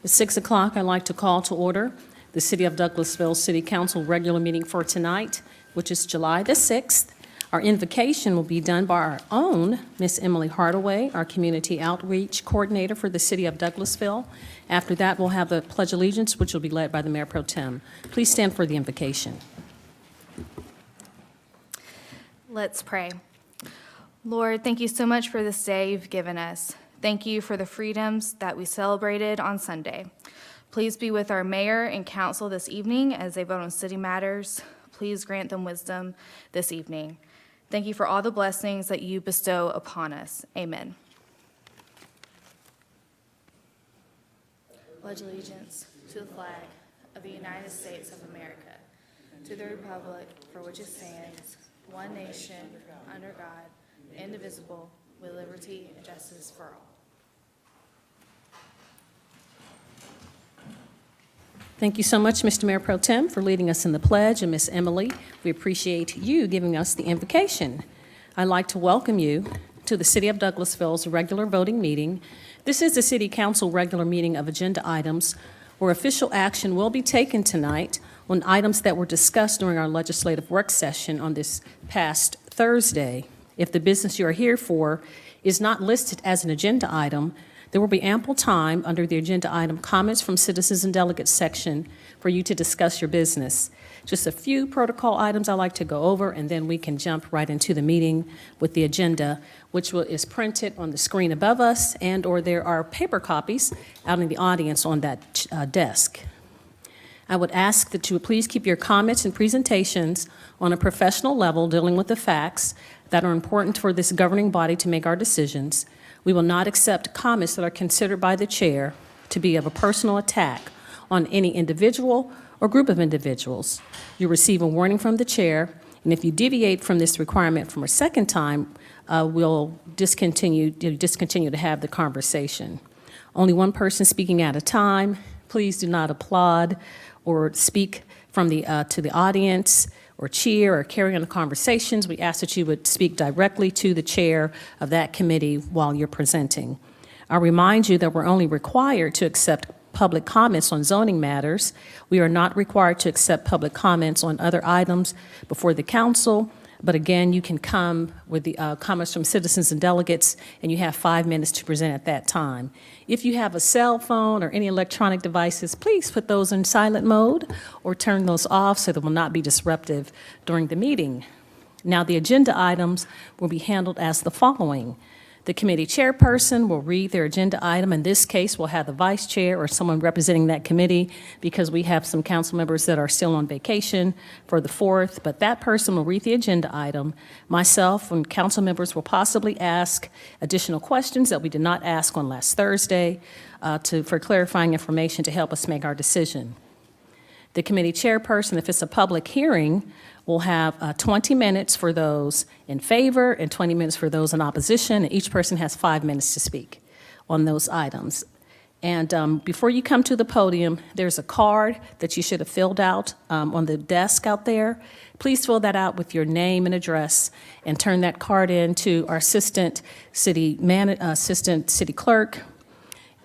At 6 o'clock, I'd like to call to order the City of Douglasville City Council regular meeting for tonight, which is July the 6th. Our invocation will be done by our own Miss Emily Hardaway, our Community Outreach Coordinator for the City of Douglasville. After that, we'll have the Pledge of Allegiance, which will be led by the Mayor Pro Tem. Please stand for the invocation. Let's pray. Lord, thank you so much for this day you've given us. Thank you for the freedoms that we celebrated on Sunday. Please be with our mayor and council this evening as they vote on city matters. Please grant them wisdom this evening. Thank you for all the blessings that you bestow upon us. Amen. Pledge allegiance to the flag of the United States of America, to the republic for which it stands, one nation, under God, indivisible, with liberty and justice for all. Thank you so much, Mr. Mayor Pro Tem, for leading us in the pledge, and Miss Emily, we appreciate you giving us the invocation. I'd like to welcome you to the City of Douglasville's regular voting meeting. This is the City Council regular meeting of agenda items where official action will be taken tonight on items that were discussed during our legislative work session on this past Thursday. If the business you are here for is not listed as an agenda item, there will be ample time under the agenda item comments from citizens and delegates section for you to discuss your business. Just a few protocol items I'd like to go over, and then we can jump right into the meeting with the agenda, which is printed on the screen above us, and or there are paper copies out in the audience on that desk. I would ask that you would please keep your comments and presentations on a professional level dealing with the facts that are important for this governing body to make our decisions. We will not accept comments that are considered by the chair to be of a personal attack on any individual or group of individuals. You receive a warning from the chair, and if you deviate from this requirement from a second time, we'll discontinue to have the conversation. Only one person speaking at a time. Please do not applaud or speak from to the audience, or cheer, or carry on the conversations. We ask that you would speak directly to the chair of that committee while you're presenting. I'll remind you that we're only required to accept public comments on zoning matters. We are not required to accept public comments on other items before the council, but again, you can come with the comments from citizens and delegates, and you have 5 minutes to present at that time. If you have a cell phone or any electronic devices, please put those in silent mode or turn those off so they will not be disruptive during the meeting. Now, the agenda items will be handled as the following. The committee chairperson will read their agenda item. In this case, we'll have the vice chair or someone representing that committee because we have some council members that are still on vacation for the 4th, but that person will read the agenda item. Myself and council members will possibly ask additional questions that we did not ask on last Thursday for clarifying information to help us make our decision. The committee chairperson, if it's a public hearing, will have 20 minutes for those in favor and 20 minutes for those in opposition, and each person has 5 minutes to speak on those items. And before you come to the podium, there's a card that you should have filled out on the desk out there. Please fill that out with your name and address and turn that card in to our assistant city clerk.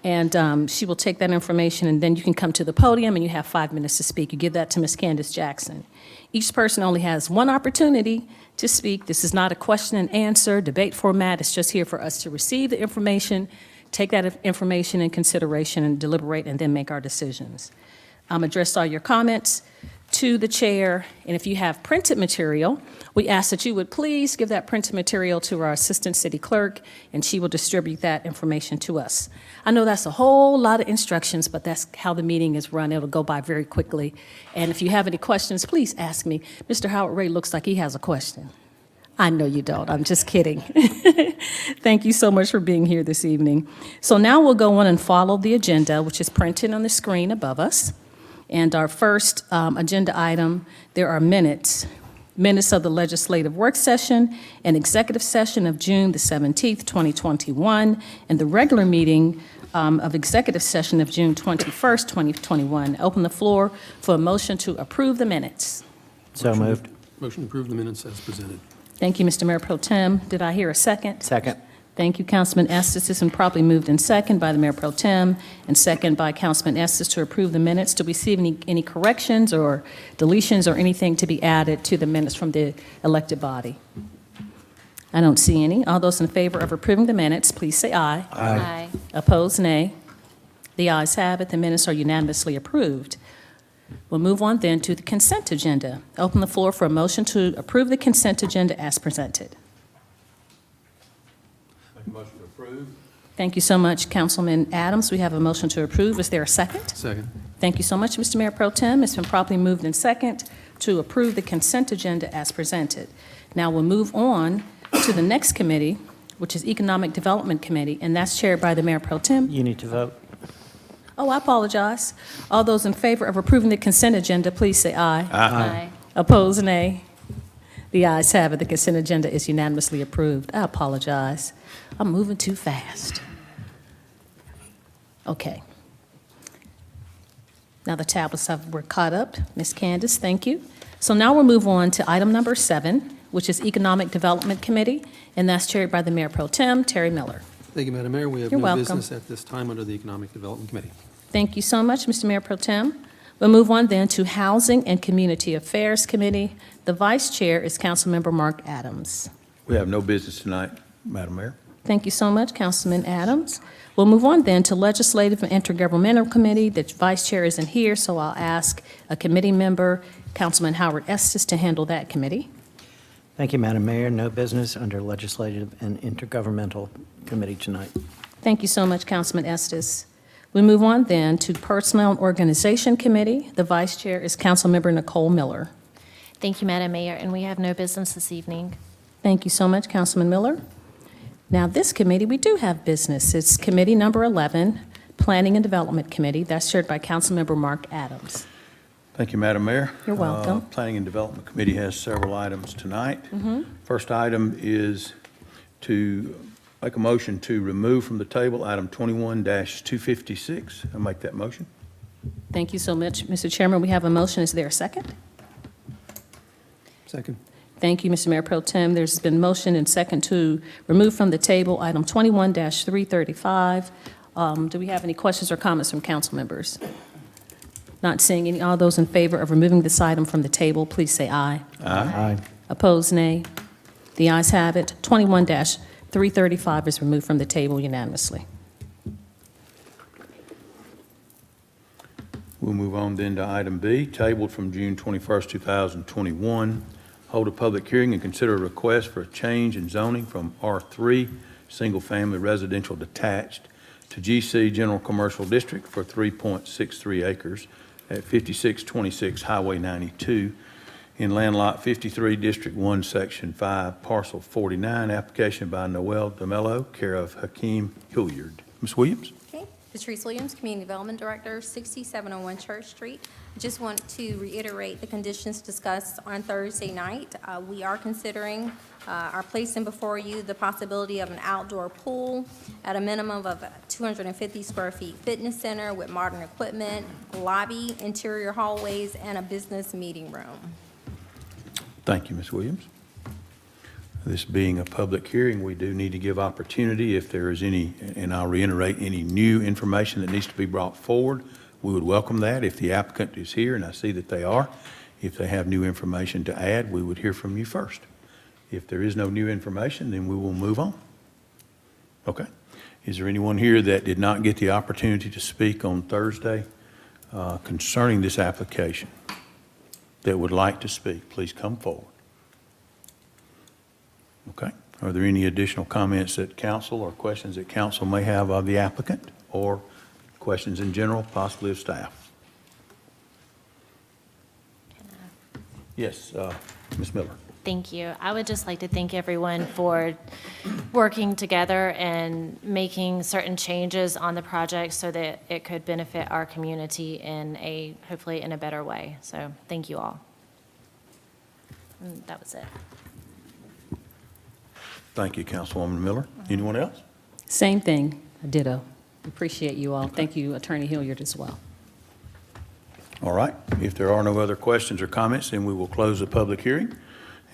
And she will take that information, and then you can come to the podium and you have 5 minutes to speak. You give that to Ms. Candace Jackson. Each person only has one opportunity to speak. This is not a question and answer debate format. It's just here for us to receive the information, take that information in consideration, and deliberate, and then make our decisions. Address all your comments to the chair, and if you have printed material, we ask that you would please give that printed material to our assistant city clerk, and she will distribute that information to us. I know that's a whole lot of instructions, but that's how the meeting is run. It'll go by very quickly, and if you have any questions, please ask me. Mr. Howard Ray looks like he has a question. I know you don't. I'm just kidding. Thank you so much for being here this evening. So now we'll go on and follow the agenda, which is printed on the screen above us. And our first agenda item, there are minutes of the legislative work session and executive session of June the 17th, 2021, and the regular meeting of executive session of June 21st, 2021. Open the floor for a motion to approve the minutes. So moved. Motion to approve the minutes as presented. Thank you, Mr. Mayor Pro Tem. Did I hear a second? Second. Thank you, Councilman Estes. This has been properly moved in second by the Mayor Pro Tem and second by Councilman Estes to approve the minutes. Do we see any corrections or deletions or anything to be added to the minutes from the elected body? I don't see any. All those in favor of approving the minutes, please say aye. Aye. Opposed, nay. The ayes have it. The minutes are unanimously approved. We'll move on then to the consent agenda. Open the floor for a motion to approve the consent agenda as presented. Make a motion to approve. Thank you so much, Councilman Adams. We have a motion to approve. Is there a second? Second. Thank you so much, Mr. Mayor Pro Tem. It's been properly moved in second to approve the consent agenda as presented. Now we'll move on to the next committee, which is Economic Development Committee, and that's chaired by the Mayor Pro Tem. You need to vote. Oh, I apologize. All those in favor of approving the consent agenda, please say aye. Aye. Opposed, nay. The ayes have it. The consent agenda is unanimously approved. I apologize. I'm moving too fast. Okay. Now the tablets were caught up. Ms. Candace, thank you. So now we'll move on to item number 7, which is Economic Development Committee, and that's chaired by the Mayor Pro Tem, Terry Miller. Thank you, Madam Mayor. We have You're no welcome. business at this time under the Economic Development Committee. Thank you so much, Mr. Mayor Pro Tem. We'll move on then to Housing and Community Affairs Committee. The Vice Chair is Councilmember Mark Adams. We have no business tonight, Madam Mayor. Thank you so much, Councilman Adams. We'll move on then to Legislative and Intergovernmental Committee. The Vice Chair isn't here, so I'll ask a committee member, Councilman Howard Estes, to handle that committee. Thank you, Madam Mayor. No business under Legislative and Intergovernmental Committee tonight. Thank you so much, Councilman Estes. We move on then to Personnel and Organization Committee. The Vice Chair is Councilmember Nicole Miller. Thank you, Madam Mayor, and we have no business this evening. Thank you so much, Councilman Miller. Now, this committee, we do have business. It's Committee Number 11, Planning and Development Committee. That's chaired by Councilmember Mark Adams. Thank you, Madam Mayor. You're welcome. Planning and Development Committee has several items tonight. First item is to make a motion to remove from the table item 21-256. I'll make that motion. Thank you so much, Mr. Chairman. We have a motion. Is there a second? Second. Thank you, Mr. Mayor Pro Tem. There's been motion and second to remove from the table item 21-335. Do we have any questions or comments from council members? Not seeing any. All those in favor of removing this item from the table, please say aye. Aye. Opposed, nay. The ayes have it. 21-335 is removed from the table unanimously. We'll move on then to item B, tabled from June 21st, 2021. Hold a public hearing and consider a request for a change in zoning from R3, single-family residential detached, to GC General Commercial District for 3.63 acres at 5626 Highway 92 in land lot 53, District 1, Section 5, Parcel 49, application by Noel DeMello, care of Hakeem Hilliard. Ms. Williams? Okay, Patrice Williams, Community Development Director, 6701 Church Street. I just want to reiterate the conditions discussed on Thursday night. We are considering are placing before you the possibility of an outdoor pool at a minimum of 250 square feet fitness center with modern equipment, lobby, interior hallways, and a business meeting room. Thank you, Ms. Williams. This being a public hearing, we do need to give opportunity if there is any, and I'll reiterate, any new information that needs to be brought forward. We would welcome that if the applicant is here, and I see that they are. If they have new information to add, we would hear from you first. If there is no new information, then we will move on. Okay. Is there anyone here that did not get the opportunity to speak on Thursday concerning this application that would like to speak? Please come forward. Okay. Are there any additional comments that council or questions that council may have of the applicant or questions in general, possibly of staff? Yes, Ms. Miller. Thank you. I would just like to thank everyone for working together and making certain changes on the project so that it could benefit our community in hopefully in a better way. So thank you all. And that was it. Thank you, Councilwoman Miller. Anyone else? Same thing, ditto. Appreciate you all. Thank you, Attorney Hilliard, as well. All right. If there are no other questions or comments, then we will close the public hearing.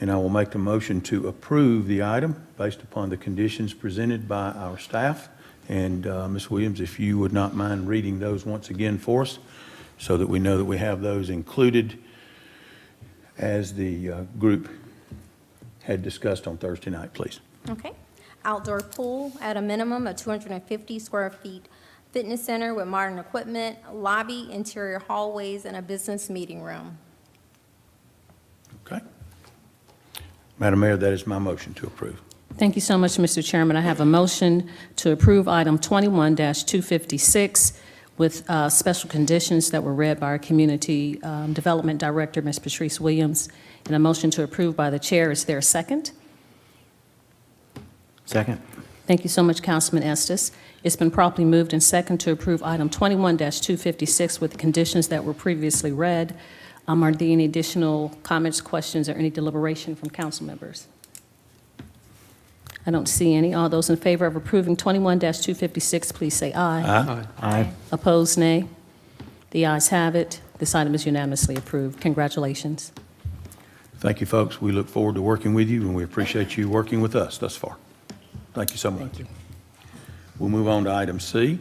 And I will make the motion to approve the item based upon the conditions presented by our staff. And Ms. Williams, if you would not mind reading those once again for us so that we know that we have those included as the group had discussed on Thursday night, please. Okay. Outdoor pool at a minimum of 250 square feet. Fitness center with modern equipment, lobby, interior hallways, and a business meeting room. Okay. Madam Mayor, that is my motion to approve. Thank you so much, Mr. Chairman. I have a motion to approve item 21-256 with special conditions that were read by our Community Development Director, Ms. Patrice Williams, and a motion to approve by the chair. Is there a second? Second. Thank you so much, Councilman Estes. It's been properly moved and second to approve item 21-256 with the conditions that were previously read. Are there any additional comments, questions, or any deliberation from council members? I don't see any. All those in favor of approving 21-256, please say aye. Aye. Aye. Opposed, nay. The ayes have it. This item is unanimously approved. Congratulations. Thank you, folks. We look forward to working with you, and we appreciate you working with us thus far. Thank you so much. Thank you. We'll move on to item C.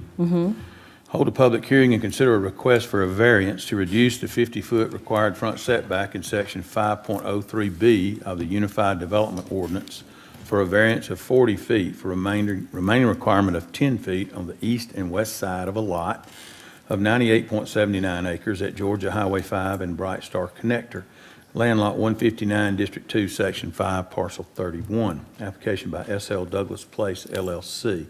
Hold a public hearing and consider a request for a variance to reduce the 50-foot required front setback in Section 5.03B of the Unified Development Ordinance for a variance of 40 feet for remaining requirement of 10 feet on the east and west side of a lot of 98.79 acres at Georgia Highway 5 and Bright Star Connector, Land Lot 159, District 2, Section 5, Parcel 31. Application by S.L. Douglas Place, LLC.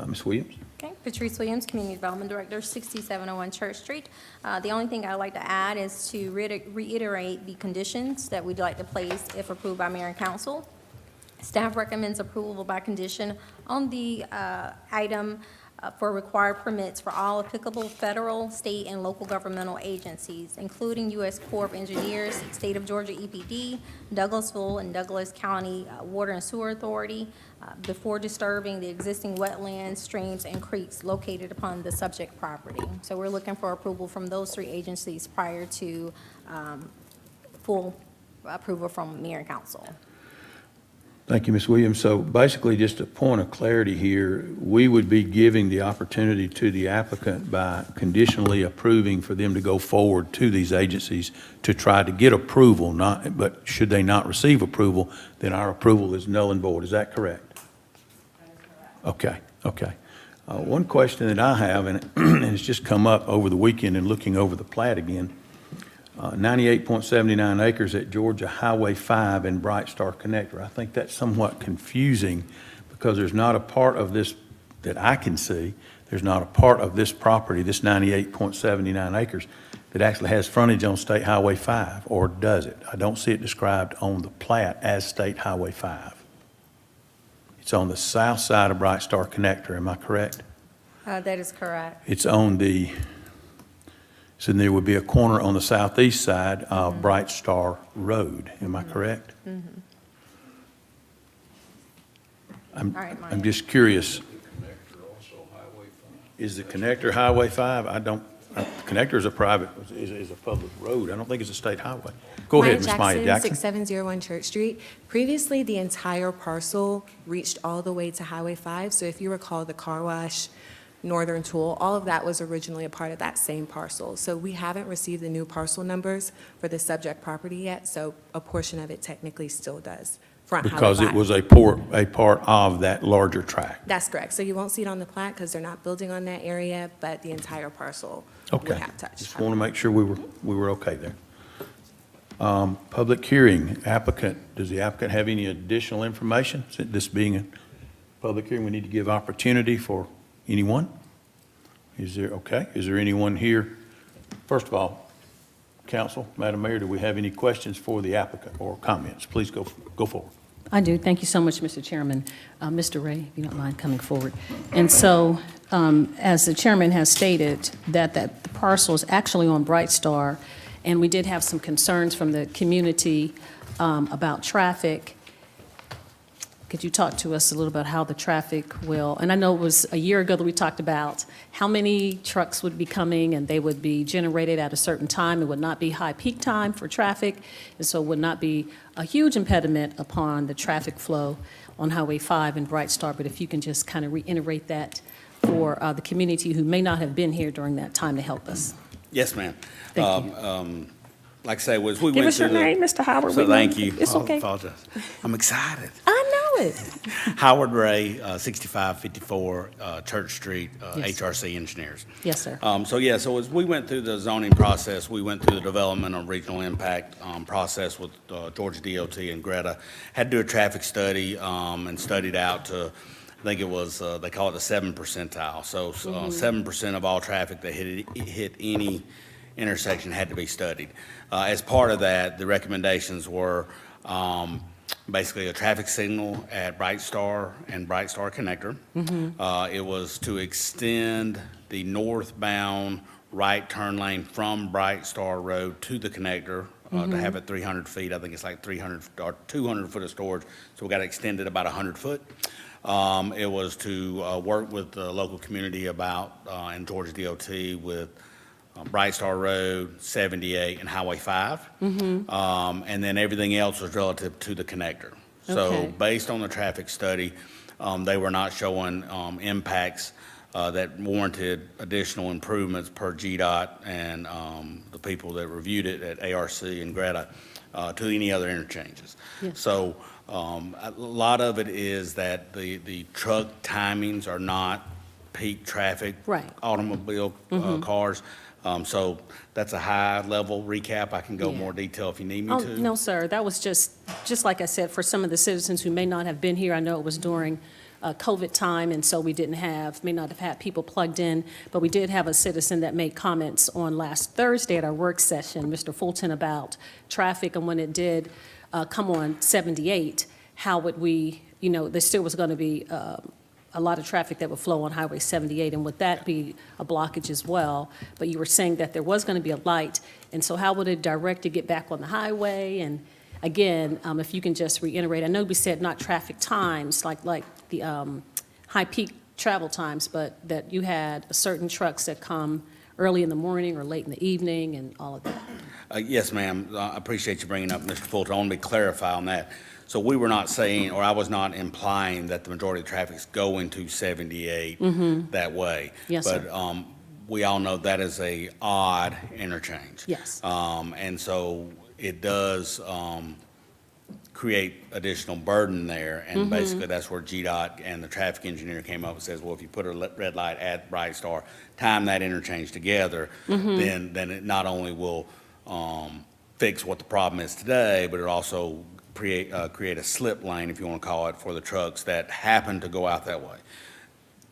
Ms. Williams? Okay, Patrice Williams, Community Development Director, 6701 Church Street. The only thing I'd like to add is to reiterate the conditions that we'd like to place if approved by Mayor and Council. Staff recommends approval by condition on the item for required permits for all applicable federal, state, and local governmental agencies, including U.S. Corps of Engineers, State of Georgia EPD, Douglasville and Douglas County Water and Sewer Authority, before disturbing the existing wetlands, streams, and creeks located upon the subject property. So we're looking for approval from those three agencies prior to full approval from Mayor and Council. Thank you, Ms. Williams. So basically, just a point of clarity here, we would be giving the opportunity to the applicant by conditionally approving for them to go forward to these agencies to try to get approval, but should they not receive approval, then our approval is null and void. Is that correct? That is correct. Okay. One question that I have, and it's just come up over the weekend and looking over the plat again, 98.79 acres at Georgia Highway 5 and Bright Star Connector. I think that's somewhat confusing because there's not a part of this that I can see, there's not a part of this property, this 98.79 acres, that actually has frontage on State Highway 5, or does it? I don't see it described on the plat as State Highway 5. It's on the south side of Bright Star Connector, am I correct? That is correct. It's on the, so there would be a corner on the southeast side of Bright Star Road, am I correct? I'm just curious. Is the connector Highway 5? Connector is a private, is a public road. I don't think it's a state highway. Go ahead, Ms. Maya Jackson. 6701 Church Street. Previously, the entire parcel reached all the way to Highway 5. So if you recall the car wash, Northern Tool, all of that was originally a part of that same parcel. So we haven't received the new parcel numbers for the subject property yet, so a portion of it technically still does front Highway 5. Because it was a part of that larger tract. That's correct. So you won't see it on the plat because they're not building on that area, but the entire parcel would Okay. have touched. Just want to make sure we were okay there. Public hearing, applicant, does the applicant have any additional information? This being a public hearing, we need to give opportunity for anyone? Is there anyone here? First of all, Council, Madam Mayor, do we have any questions for the applicant or comments? Please go forward. I do. Thank you so much, Mr. Chairman. Mr. Ray, if you don't mind coming forward. And so, as the chairman has stated, that the parcel is actually on Bright Star, and we did have some concerns from the community about traffic. Could you talk to us a little about how the traffic will, and I know it was a year ago that we talked about how many trucks would be coming and they would be generated at a certain time. It would not be high peak time for traffic, and so it would not be a huge impediment upon the traffic flow on Highway 5 in Bright Star. But if you can just kind of reiterate that for the community who may not have been here during that time to help us. Yes, ma'am. Thank you. Like I say, was we Give went us your through name, Mr. Howard. So We know- thank you. It's I okay. apologize. I'm excited. I know it. Howard Ray, 6554 Church Street, Yes. HRC Engineers. Yes, sir. So as we went through the zoning process, we went through the development of regional impact process with Georgia DOT and Greta. Had to do a traffic study and studied out to, I think it was, they call it the 7th percentile. So 7% of all traffic that hit any intersection had to be studied. As part of that, the recommendations were basically a traffic signal at Bright Star and Bright Star Connector. It was to extend the northbound right turn lane from Bright Star Road to the connector to have it 300 feet. I think it's like 300 or 200 foot of storage, so we got to extend it about 100 foot. It was to work with the local community about, and Georgia DOT with Bright Star Road, 78, and Highway 5. And then everything else was relative to the connector. So Okay. based on the traffic study, they were not showing impacts that warranted additional improvements per GDOT and the people that reviewed it at ARC and Greta to any other interchanges. Yes. So a lot of it is that the truck timings are not peak traffic Right. automobile cars. So that's a high-level recap. I can go more detail if you need me Oh, to. no, sir. That was just like I said, for some of the citizens who may not have been here. I know it was during COVID time, and so we may not have had people plugged in, but we did have a citizen that made comments on last Thursday at our work session, Mr. Fulton, about traffic, and when it did come on 78, how would we, there still was going to be a lot of traffic that would flow on Highway 78, and would that be a blockage as well? But you were saying that there was going to be a light, and so how would it direct to get back on the highway? And again, if you can just reiterate, I know we said not traffic times, like the high peak travel times, but that you had certain trucks that come early in the morning or late in the evening and all of that. Yes, ma'am. I appreciate you bringing up Mr. Fulton. I want to clarify on that. So we were not saying, or I was not implying that the majority of traffic is going to 78 that way. Yes, sir. But we all know that is a odd interchange. Yes. And so it does create additional burden there. And basically that's where GDOT and the traffic engineer came up and says, well, if you put a red light at Bright Star, time that interchange together, then it not only will fix what the problem is today, but it also create a slip lane, if you want to call it, for the trucks that happen to go out that way.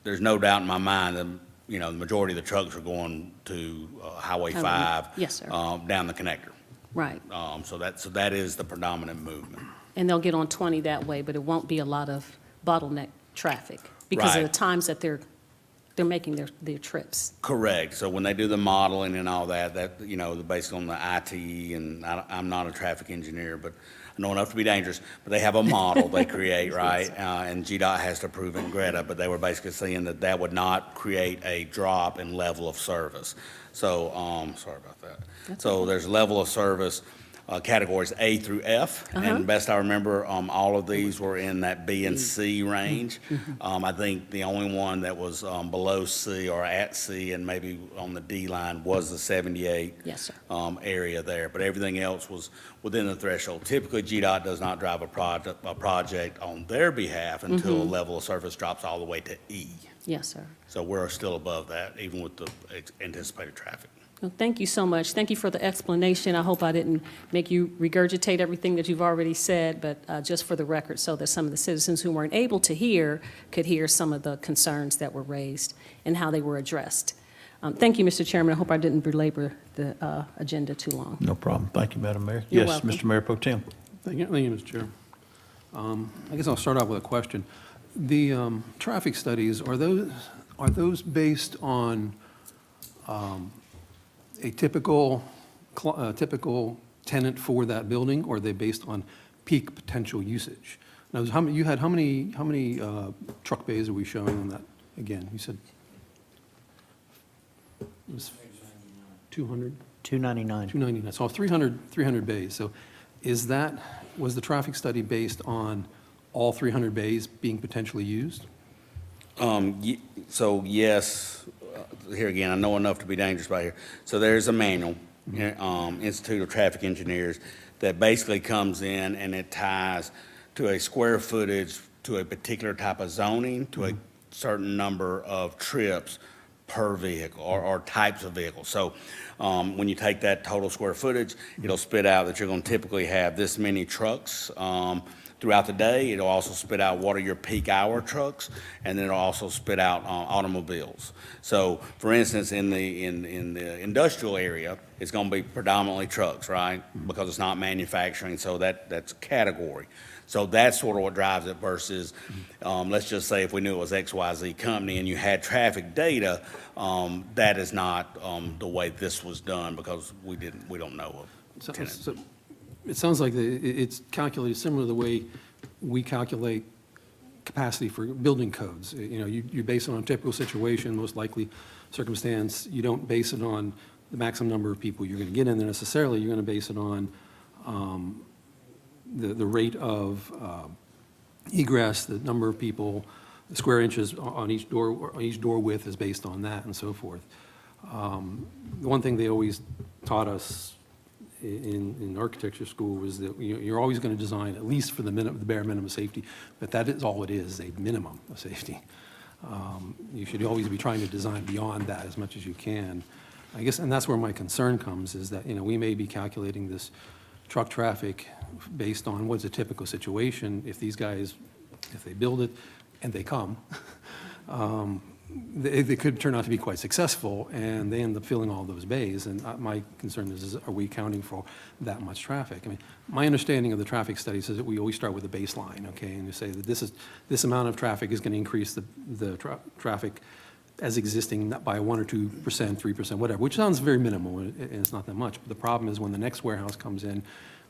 There's no doubt in my mind that, the majority of the trucks are going to Highway 5. Yes, sir. Down the connector. Right. So that is the predominant movement. And they'll get on 20 that way, but it won't be a lot of bottleneck traffic because of the Right. times that they're making their trips. Correct. So when they do the modeling and all that, based on the IT, and I'm not a traffic engineer, but I know enough to be dangerous, but they have a model they create, right? And GDOT has to approve it in Greta, but they were basically saying that would not create a drop in level of service. So, sorry about that. So there's level of service, categories A through F, and best I remember, all of these were in that B and C range. I think the only one that was below C or at C and maybe on the D line was the 78 Yes, sir. area there, but everything else was within the threshold. Typically, GDOT does not drive a project on their behalf until a level of service drops all the way to E. Yes, sir. So we're still above that, even with the anticipated traffic. Well, thank you so much. Thank you for the explanation. I hope I didn't make you regurgitate everything that you've already said, but just for the record, so that some of the citizens who weren't able to hear could hear some of the concerns that were raised and how they were addressed. Thank you, Mr. Chairman. I hope I didn't belabor the agenda too long. No problem. Thank you, Madam Mayor. You're Yes, welcome. Mr. Mayor Pro Tem. Thank you, Mr. Chair. I guess I'll start out with a question. The traffic studies, are those based on a typical tenant for that building, or are they based on peak potential usage? Now, you had how many truck bays are we showing on that? Again, you said it was 200? 299. 299, so 300 bays. So was the traffic study based on all 300 bays being potentially used? So yes, here again, I know enough to be dangerous by here. So there's a manual, Institute of Traffic Engineers, that basically comes in and it ties to a square footage, to a particular type of zoning, to a certain number of trips per vehicle or types of vehicles. So when you take that total square footage, it'll spit out that you're going to typically have this many trucks throughout the day. It'll also spit out what are your peak hour trucks, and then it'll also spit out automobiles. So, for instance, in the industrial area, it's going to be predominantly trucks, right? Because it's not manufacturing, so that's category. So that's sort of what drives it versus, let's just say if we knew it was XYZ company and you had traffic data, that is not the way this was done because we don't know of tenants. So it sounds like it's calculated similar to the way we calculate capacity for building codes. You know, you base it on a typical situation, most likely circumstance. You don't base it on the maximum number of people you're going to get in there necessarily. You're going to base it on the rate of egress, the number of people, the square inches on each door width is based on that, and so forth. The one thing they always taught us in architecture school was that you're always going to design at least for the bare minimum of safety, but that is all it is, a minimum of safety. You should always be trying to design beyond that as much as you can. I guess, and that's where my concern comes, is that, we may be calculating this truck traffic based on what's a typical situation. If these guys, if they build it and they come, they could turn out to be quite successful, and they end up filling all those bays. And my concern is are we accounting for that much traffic? I mean, my understanding of the traffic studies is that we always start with a baseline, okay? And you say that this amount of traffic is going to increase the traffic as existing by 1 or 2%, 3%, whatever, which sounds very minimal, and it's not that much. But the problem is when the next warehouse comes in,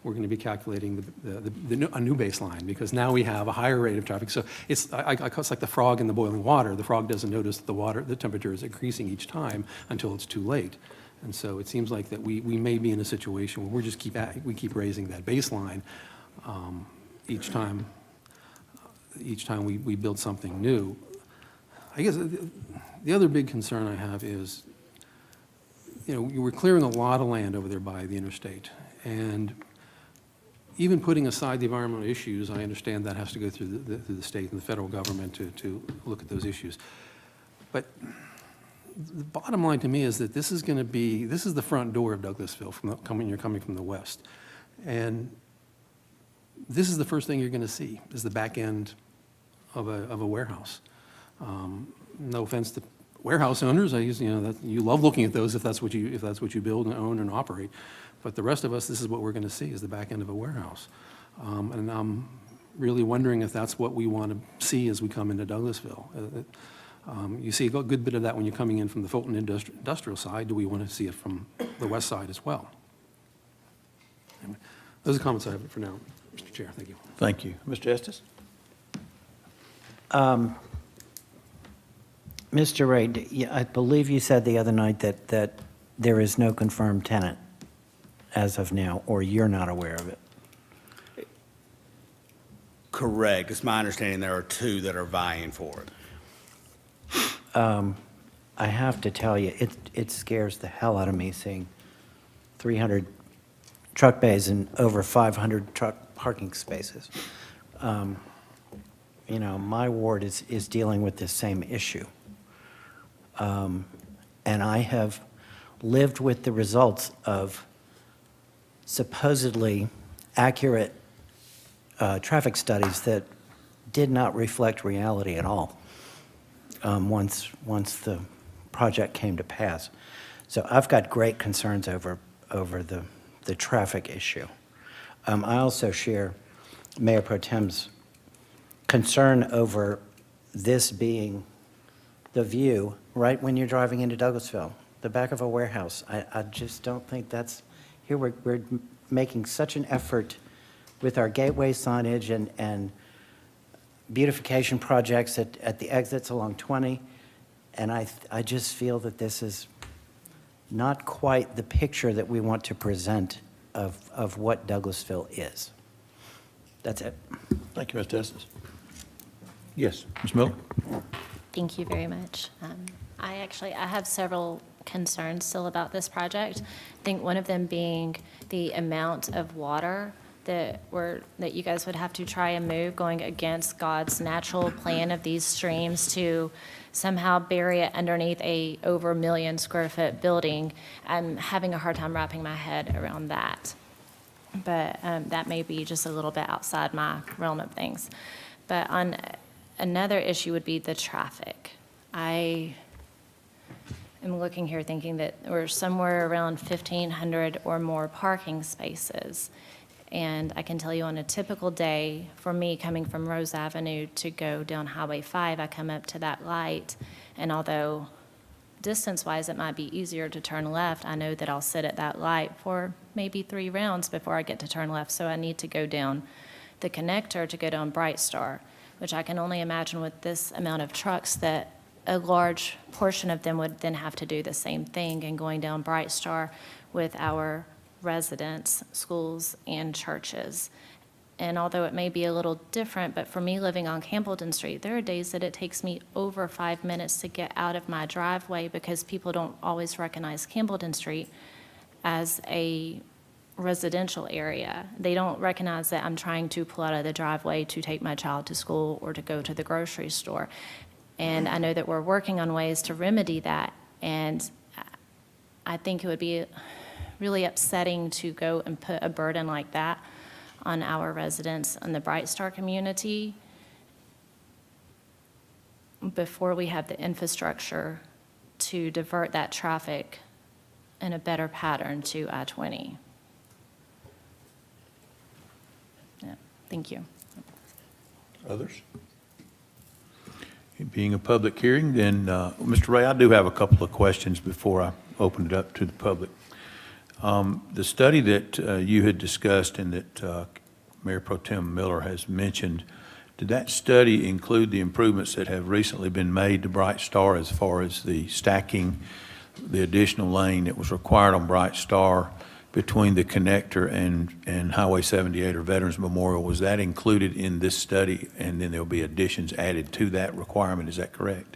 we're going to be calculating a new baseline, because now we have a higher rate of traffic. So it's like the frog in the boiling water. The frog doesn't notice that the temperature is increasing each time until it's too late. And so it seems like that we may be in a situation where we keep raising that baseline each time we build something new. I guess the other big concern I have is, we're clearing a lot of land over there by the interstate, and even putting aside the environmental issues, I understand that has to go through the state and the federal government to look at those issues. But the bottom line to me is that this is the front door of Douglasville you're coming from the west. And this is the first thing you're going to see, is the back end of a warehouse. No offense to warehouse owners, you love looking at those if that's what you build and own and operate. But the rest of us, this is what we're going to see, is the back end of a warehouse. And I'm really wondering if that's what we want to see as we come into Douglasville. You see a good bit of that when you're coming in from the Fulton industrial side. Do we want to see it from the west side as well? Anyway, those are comments I have for now, Mr. Chair. Thank you. Thank you. Mr. Estes? Mr. Ray, I believe you said the other night that there is no confirmed tenant as of now, or you're not aware of it. Correct. It's my understanding there are 2 that are vying for it. I have to tell you, it scares the hell out of me seeing 300 truck bays and over 500 truck parking spaces. My ward is dealing with this same issue. And I have lived with the results of supposedly accurate traffic studies that did not reflect reality at all once the project came to pass. So I've got great concerns over the traffic issue. I also share Mayor Pro Tem's concern over this being the view right when you're driving into Douglasville, the back of a warehouse. I just don't think that's, here we're making such an effort with our gateway signage and beautification projects at the exits along 20, and I just feel that this is not quite the picture that we want to present of what Douglasville is. That's it. Thank you, Mr. Estes. Yes, Ms. Miller? Thank you very much. I have several concerns still about this project. I think one of them being the amount of water that you guys would have to try and move, going against God's natural plan of these streams to somehow bury it underneath a over 1 million square foot building. I'm having a hard time wrapping my head around that. But that may be just a little bit outside my realm of things. But on another issue would be the traffic. I am looking here thinking that we're somewhere around 1,500 or more parking spaces. And I can tell you on a typical day, for me coming from Rose Avenue to go down Highway 5, I come up to that light, and although distance-wise it might be easier to turn left, I know that I'll sit at that light for maybe 3 rounds before I get to turn left, so I need to go down the connector to go down Bright Star, which I can only imagine with this amount of trucks that a large portion of them would then have to do the same thing, and going down Bright Star with our residents, schools, and churches. And although it may be a little different, but for me living on Campbellton Street, there are days that it takes me over 5 minutes to get out of my driveway because people don't always recognize Campbellton Street as a residential area. They don't recognize that I'm trying to pull out of the driveway to take my child to school or to go to the grocery store. And I know that we're working on ways to remedy that, and I think it would be really upsetting to go and put a burden like that on our residents in the Bright Star community before we have the infrastructure to divert that traffic in a better pattern to I-20. Yeah, thank you. Others? It being a public hearing, then, Mr. Ray, I do have a couple of questions before I open it up to the public. The study that you had discussed and that Mayor Pro Tem Miller has mentioned, did that study include the improvements that have recently been made to Bright Star as far as the stacking, the additional lane that was required on Bright Star between the connector and Highway 78 or Veterans Memorial? Was that included in this study, and then there'll be additions added to that requirement? Is that correct?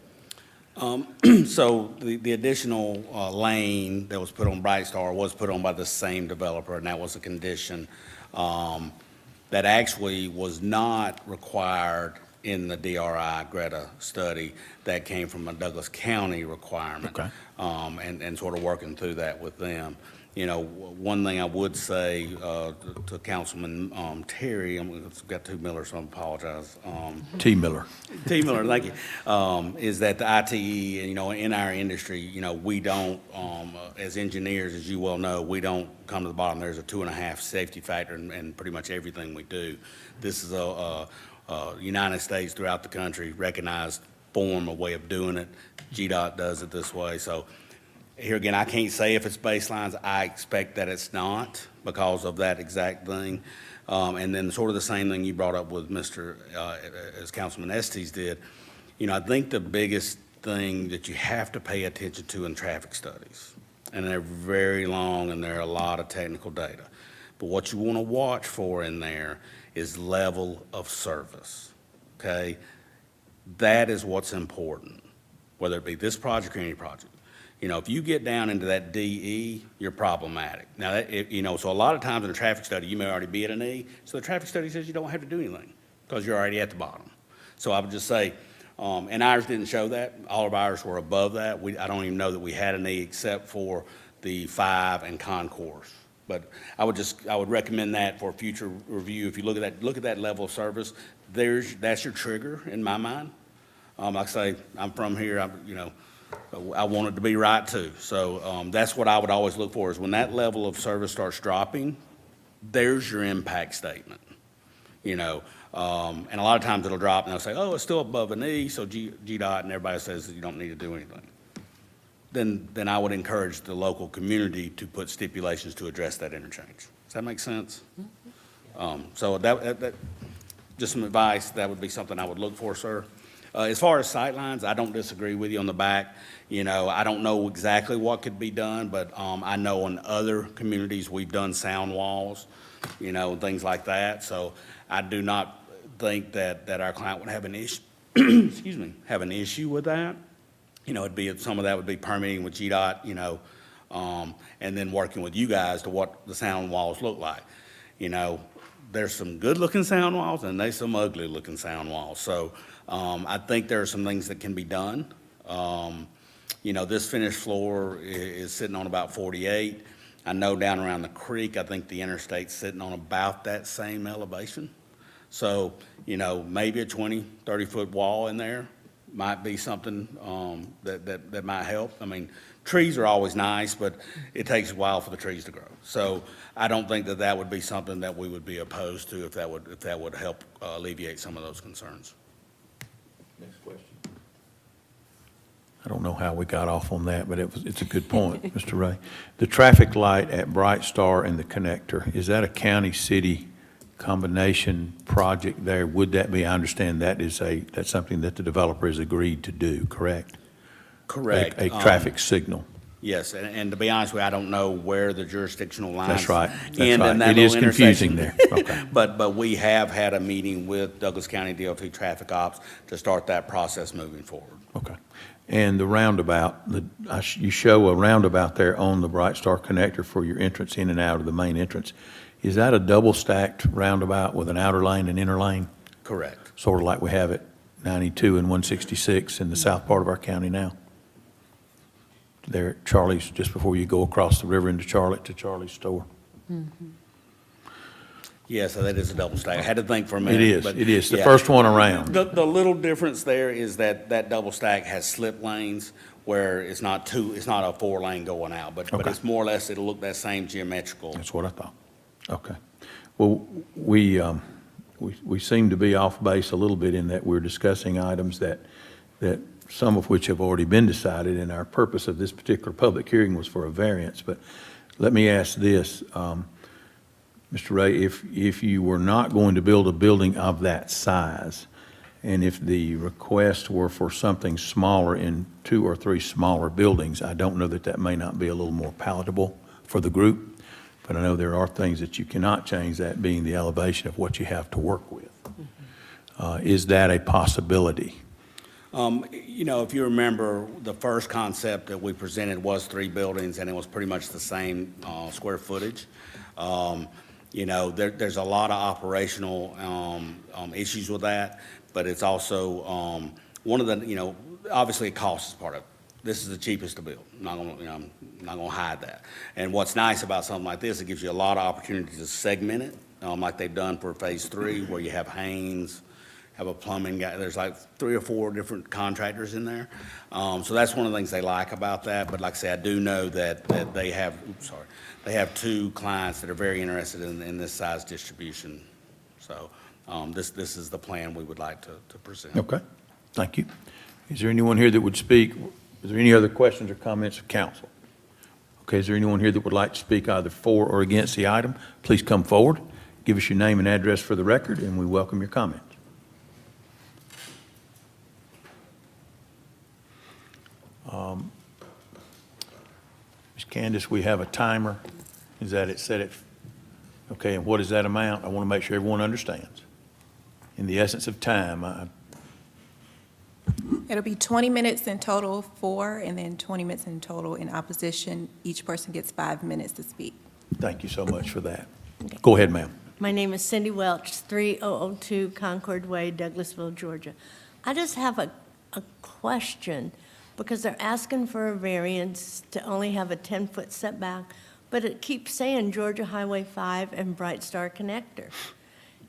So the additional lane that was put on Bright Star was put on by the same developer, and that was a condition that actually was not required in the DRI Greta study. That came from a Douglas County requirement. Okay. And sort of working through that with them. You know, one thing I would say to Councilman Terry, I've got 2 Millers, so I apologize. T. Miller. T. Miller, thank you. Is that the ITE, you know, in our industry, you know, we don't, as engineers, as you well know, we don't come to the bottom. There's a 2.5 safety factor in pretty much everything we do. This is a United States throughout the country recognized form, a way of doing it. GDOT does it this way. So here again, I can't say if it's baselines. I expect that it's not because of that exact thing. And then sort of the same thing you brought up with as Councilman Estes did. You know, I think the biggest thing that you have to pay attention to in traffic studies, and they're very long and there are a lot of technical data, but what you want to watch for in there is level of service, okay? That is what's important, whether it be this project or any project. You know, if you get down into that DE, you're problematic. Now, you know, so a lot of times in a traffic study, you may already be at an E, so the traffic study says you don't have to do anything because you're already at the bottom. So I would just say, and ours didn't show that. All of ours were above that. I don't even know that we had an E except for the 5 and concourse. But I would recommend that for future review. If you look at that level of service, that's your trigger in my mind. Like I say, I'm from here. You know, I want it to be right too. So that's what I would always look for, is when that level of service starts dropping, there's your impact statement. You know, and a lot of times it'll drop and they'll say, oh, it's still above an E, so GDOT, and everybody says that you don't need to do anything. Then I would encourage the local community to put stipulations to address that interchange. Does that make sense? So just some advice, that would be something I would look for, sir. As far as sightlines, I don't disagree with you on the back. You know, I don't know exactly what could be done, but I know in other communities, we've done sound walls, you know, things like that. So I do not think that our client would have an issue, excuse me, have an issue with that. You know, some of that would be permitting with GDOT, you know, and then working with you guys to what the sound walls look like. You know, there's some good-looking sound walls, and there's some ugly-looking sound walls. So I think there are some things that can be done. You know, this finished floor is sitting on about 48. I know down around the creek, I think the interstate's sitting on about that same elevation. So, you know, maybe a 20, 30-foot wall in there might be something that might help. I mean, trees are always nice, but it takes a while for the trees to grow. So I don't think that would be something that we would be opposed to if that would help alleviate some of those concerns. Next question. I don't know how we got off on that, but it's a good point, Mr. Ray. The traffic light at Bright Star and the connector, is that a county-city combination project there? Would that be, I understand that's something that the developer has agreed to do, correct? Correct. A traffic signal. Yes, and to be honest with you, I don't know where the jurisdictional lines. That's right. end in that It is little confusing intersection. there. Okay. But we have had a meeting with Douglas County DOT Traffic Ops to start that process moving forward. Okay. And the roundabout, you show a roundabout there on the Bright Star connector for your entrance in and out of the main entrance. Is that a double-stacked roundabout with an outer lane and inner lane? Correct. Sort of like we have at 92 and 166 in the south part of our county now? There at Charlie's, just before you go across the river into Charlotte to Charlie's store. Yeah, so that is a double stack. I had to think for a minute. It is. The yeah. first one around. The little difference there is that double stack has slip lanes where it's not a 4-lane going out, but Okay. it's more or less, it'll look that same geometrical. That's what I thought. Okay. Well, we seem to be off base a little bit in that we're discussing items that some of which have already been decided, and our purpose of this particular public hearing was for a variance. But let me ask this, Mr. Ray, if you were not going to build a building of that size, and if the request were for something smaller in 2 or 3 smaller buildings, I don't know that may not be a little more palatable for the group, but I know there are things that you cannot change, that being the elevation of what you have to work with. Is that a possibility? You know, if you remember, the first concept that we presented was 3 buildings, and it was pretty much the same square footage. You know, there's a lot of operational issues with that, but it's also one of the, you know, obviously cost is part of it. This is the cheapest to build. I'm not gonna hide that. And what's nice about something like this, it gives you a lot of opportunities to segment it, like they've done for phase 3, where you have Haynes, have a plumbing guy. There's like 3 or 4 different contractors in there. So that's one of the things they like about that. But like I say, I do know that they have, they have 2 clients that are very interested in this size distribution. So this is the plan we would like to present. Okay, thank you. Is there anyone here that would speak? Is there any other questions or comments of council? Okay, is there anyone here that would like to speak either for or against the item? Please come forward, give us your name and address for the record, and we welcome your comments. Ms. Candace, we have a timer. Is that it set it? Okay, and what is that amount? I want to make sure everyone understands. In the essence of time, It'll be 20 minutes in total for, and then 20 minutes in total in opposition. Each person gets 5 minutes to speak. thank you so much for that. Go ahead, ma'am. My name is Cindy Welch, 3002 Concord Way, Douglasville, Georgia. I just have a question, because they're asking for a variance to only have a 10-foot setback, but it keeps saying Georgia Highway 5 and Bright Star Connector.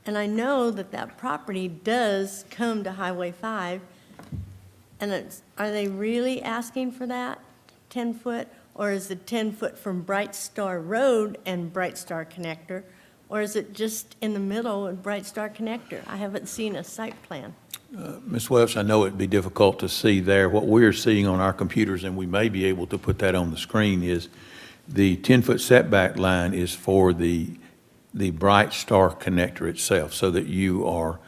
And I know that property does come to Highway 5, and are they really asking for that 10-foot? Or is it 10-foot from Bright Star Road and Bright Star Connector? Or is it just in the middle of Bright Star Connector? I haven't seen a site plan. Ms. Welch, I know it'd be difficult to see there. What we're seeing on our computers, and we may be able to put that on the screen, is the 10-foot setback line is for the Bright Star connector itself, so that you are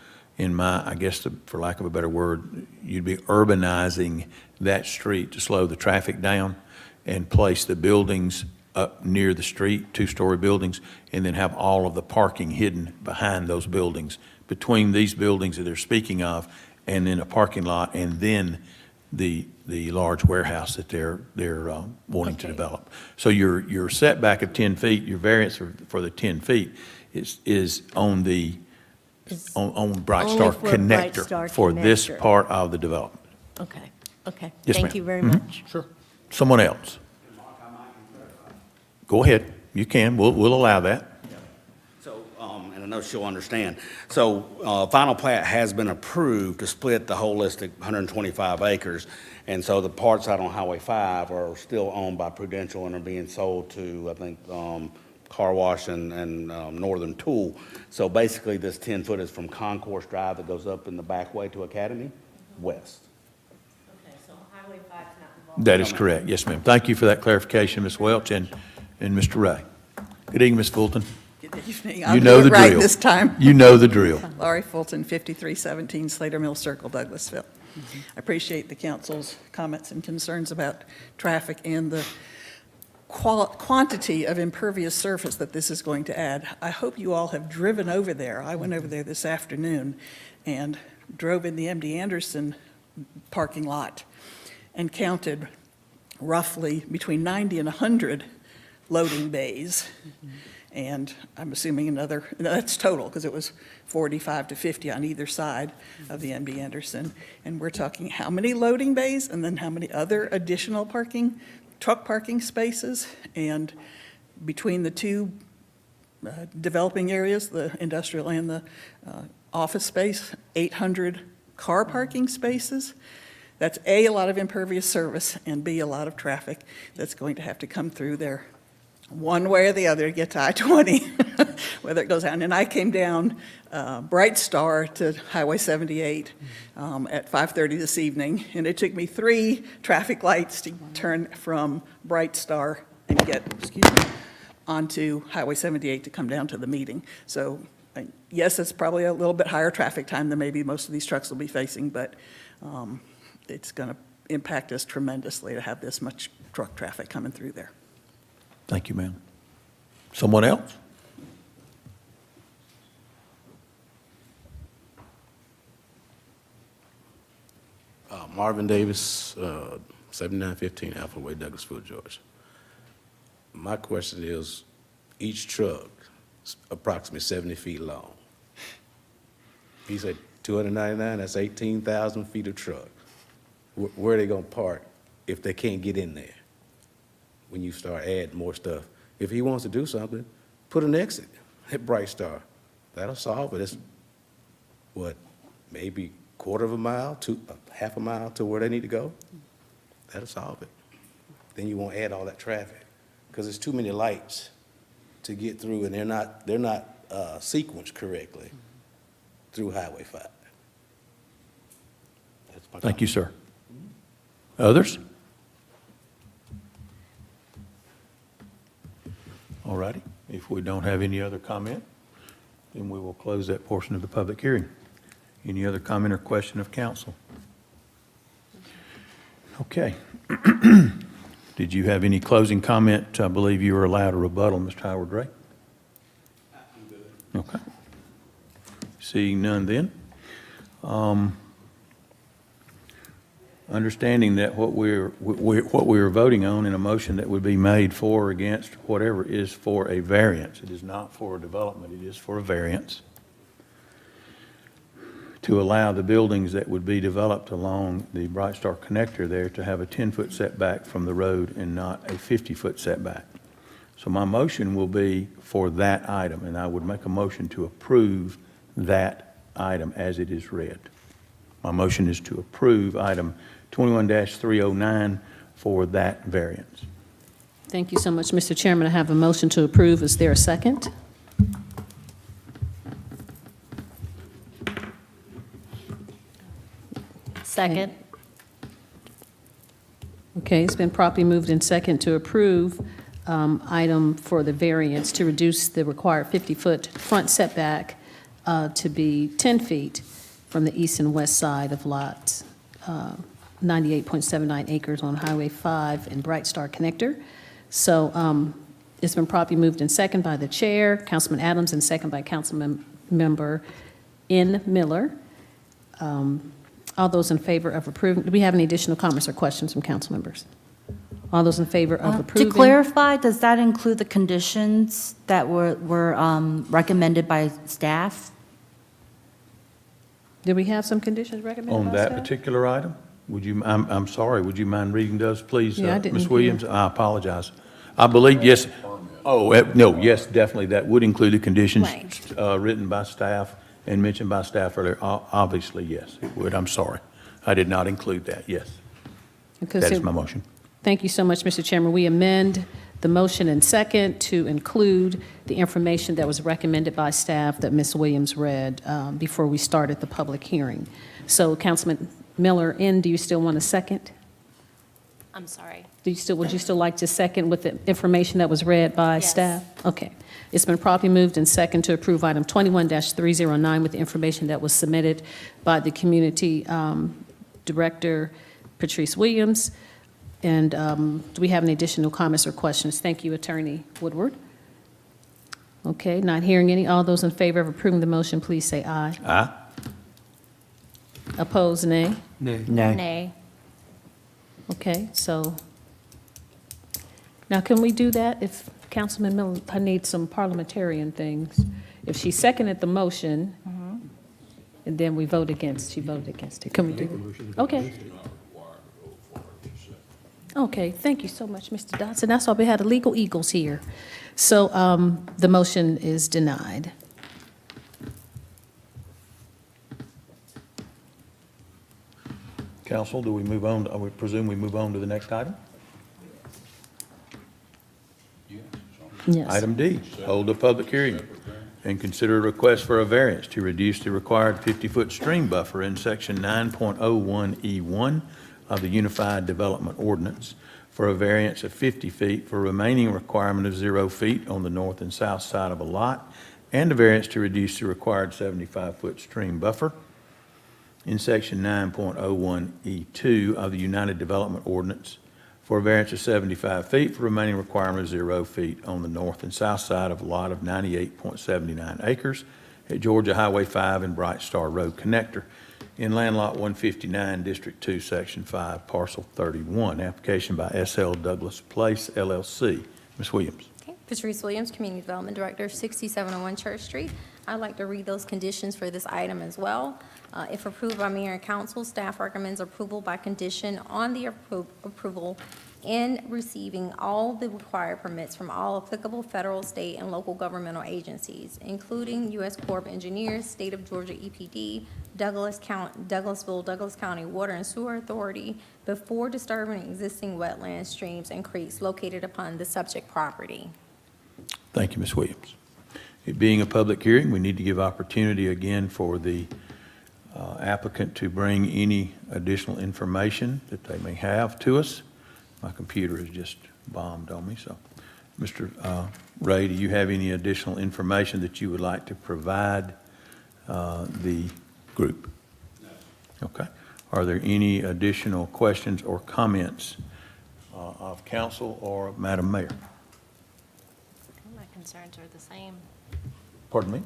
I guess, for lack of a better word, you'd be urbanizing that street to slow the traffic down and place the buildings up near the street, two-story buildings, and then have all of the parking hidden behind those buildings, between these buildings that they're speaking of, and then a parking lot, and then the large warehouse that they're wanting to Okay. develop. So your setback of 10 feet, your variance for the 10 feet is on the, Is- on Bright Only Star for Bright connector Star for this connector. part of the development. Okay, okay. Yes, Thank ma'am. you very much. Sure. Someone else? Go ahead. You can. We'll allow that. So, and I know she'll understand. So, final plat has been approved to split the holistic 125 acres. And so the parts out on Highway 5 are still owned by Prudential and are being sold to, I think, Car Wash and Northern Tool. So basically, this 10-foot is from Concourse Drive that goes up in the back way to Academy, west. Okay, so Highway 5's not involved. That is correct. Yes, ma'am. Thank you for that clarification, Ms. Welch and Mr. Ray. Good evening, Ms. Fulton. Good evening. You I'll know do the it right drill. this time. You know the drill. Laurie Fulton, 5317 Slater Mill Circle, Douglasville. I appreciate the council's comments and concerns about traffic and the quantity of impervious surface that this is going to add. I hope you all have driven over there. I went over there this afternoon and drove in the MD Anderson parking lot and counted roughly between 90 and 100 loading bays. And I'm assuming another, that's total, because it was 45 to 50 on either side of the MD Anderson. And we're talking how many loading bays and then how many other additional truck parking spaces. And between the two developing areas, the industrial and the office space, 800 car parking spaces. That's A, a lot of impervious surface, and B, a lot of traffic that's going to have to come through there one way or the other to get to I-20, whether it goes down. And I came down Bright Star to Highway 78 at 5:30 this evening, and it took me 3 traffic lights to turn from Bright Star and get, onto Highway 78 to come down to the meeting. So yes, it's probably a little bit higher traffic time than maybe most of these trucks will be facing, but it's going to impact us tremendously to have this much truck traffic coming through there. Thank you, ma'am. Someone else? Marvin Davis, 7915 Alpha Way, Douglasville, Georgia. My question is, each truck is approximately 70 feet long. He said 299, that's 18,000 feet of truck. Where are they going to park if they can't get in there when you start adding more stuff? If he wants to do something, put an exit at Bright Star. That'll solve it. It's, what, maybe quarter of a mile to half a mile to where they need to go? That'll solve it. Then you won't add all that traffic, because there's too many lights to get through, and they're not sequenced correctly through Highway 5. That's my Thank you, sir. Others? All righty. If we don't have any other comment, then we will close that portion of the public hearing. Any other comment or question of council? Okay. Did you have any closing comment? I believe you were allowed a rebuttal, Mr. Howard Ray. Okay. Seeing none then. Understanding that what we're voting on in a motion that would be made for or against whatever is for a variance. It is not for a development, it is for a variance to allow the buildings that would be developed along the Bright Star connector there to have a 10-foot setback from the road and not a 50-foot setback. So my motion will be for that item, and I would make a motion to approve that item as it is read. My motion is to approve item 21-309 for that variance. Thank you so much, Mr. Chairman. I have a motion to approve. Is there a second? Second. Okay, it's been properly moved in second to approve item for the variance to reduce the required 50-foot front setback to be 10 feet from the east and west side of Lot 98.79 acres on Highway 5 and Bright Star Connector. So it's been properly moved and second by the chair, Councilman Adams, and second by Councilmember N. Miller. All those in favor of approving, do we have any additional comments or questions from council members? All those in favor of approving? To clarify, does that include the conditions that were recommended by staff? Did we have some conditions recommended On by that staff? particular item, would you, I'm sorry, would you mind reading those, please? Yeah, I didn't Ms. hear. Williams, I apologize. I believe, yes, no, yes, definitely, that would include the conditions Right. written by staff and mentioned by staff earlier. Obviously, yes, it would, I'm sorry. I did not include that, yes. Because That is it- my motion. Thank you so much, Mr. Chairman. We amend the motion and second to include the information that was recommended by staff that Ms. Williams read before we started the public hearing. So Councilman Miller, do you still want a second? I'm sorry. Would you still like to second with the information that was read by Yes. staff? Okay. It's been properly moved and second to approve item 21-309 with the information that was submitted by the Community Director, Patrice Williams. And do we have any additional comments or questions? Thank you, Attorney Woodward. Okay, not hearing any. All those in favor of approving the motion, please say aye. Aye? Opposed, nay? Nay. No. Nay. Okay, so now can we do that if Councilman Miller, I need some parliamentarian things. If she seconded the motion, and then we vote against, she voted against it. Can we do that? Okay. Okay, thank you so much, Mr. Dodson. That's why we had the legal eagles here. So the motion is denied. Council, do we move on, I would presume we move on to the next item? Yes. Item D, hold a public hearing and consider a request for a variance to reduce the required 50-foot stream buffer in Section 9.01E1 of the Unified Development Ordinance for a variance of 50 feet for remaining requirement of 0 feet on the north and south side of a lot, and a variance to reduce the required 75-foot stream buffer in Section 9.01E2 of the United Development Ordinance for a variance of 75 feet for remaining requirement of 0 feet on the north and south side of a lot of 98.79 acres at Georgia Highway 5 and Bright Star Road Connector in Land Lot 159, District 2, Section 5, Parcel 31. Application by S.L. Douglas Place, LLC. Ms. Williams. Okay, Patrice Williams, Community Development Director, 6701 Church Street. I'd like to read those conditions for this item as well. If approved by Mayor and Council, staff recommends approval by condition on the approval in receiving all the required permits from all applicable federal, state, and local governmental agencies, including U.S. Corps of Engineers, State of Georgia EPD, Douglasville, Douglas County Water and Sewer Authority, before disturbing existing wetlands, streams, and creeks located upon the subject property. Thank you, Ms. Williams. It being a public hearing, we need to give opportunity again for the applicant to bring any additional information that they may have to us. My computer has just bombed on me, so. Mr. Ray, do you have any additional information that you would like to provide the group? No. Okay. Are there any additional questions or comments of council or Madam Mayor? My concerns are the same. Pardon me?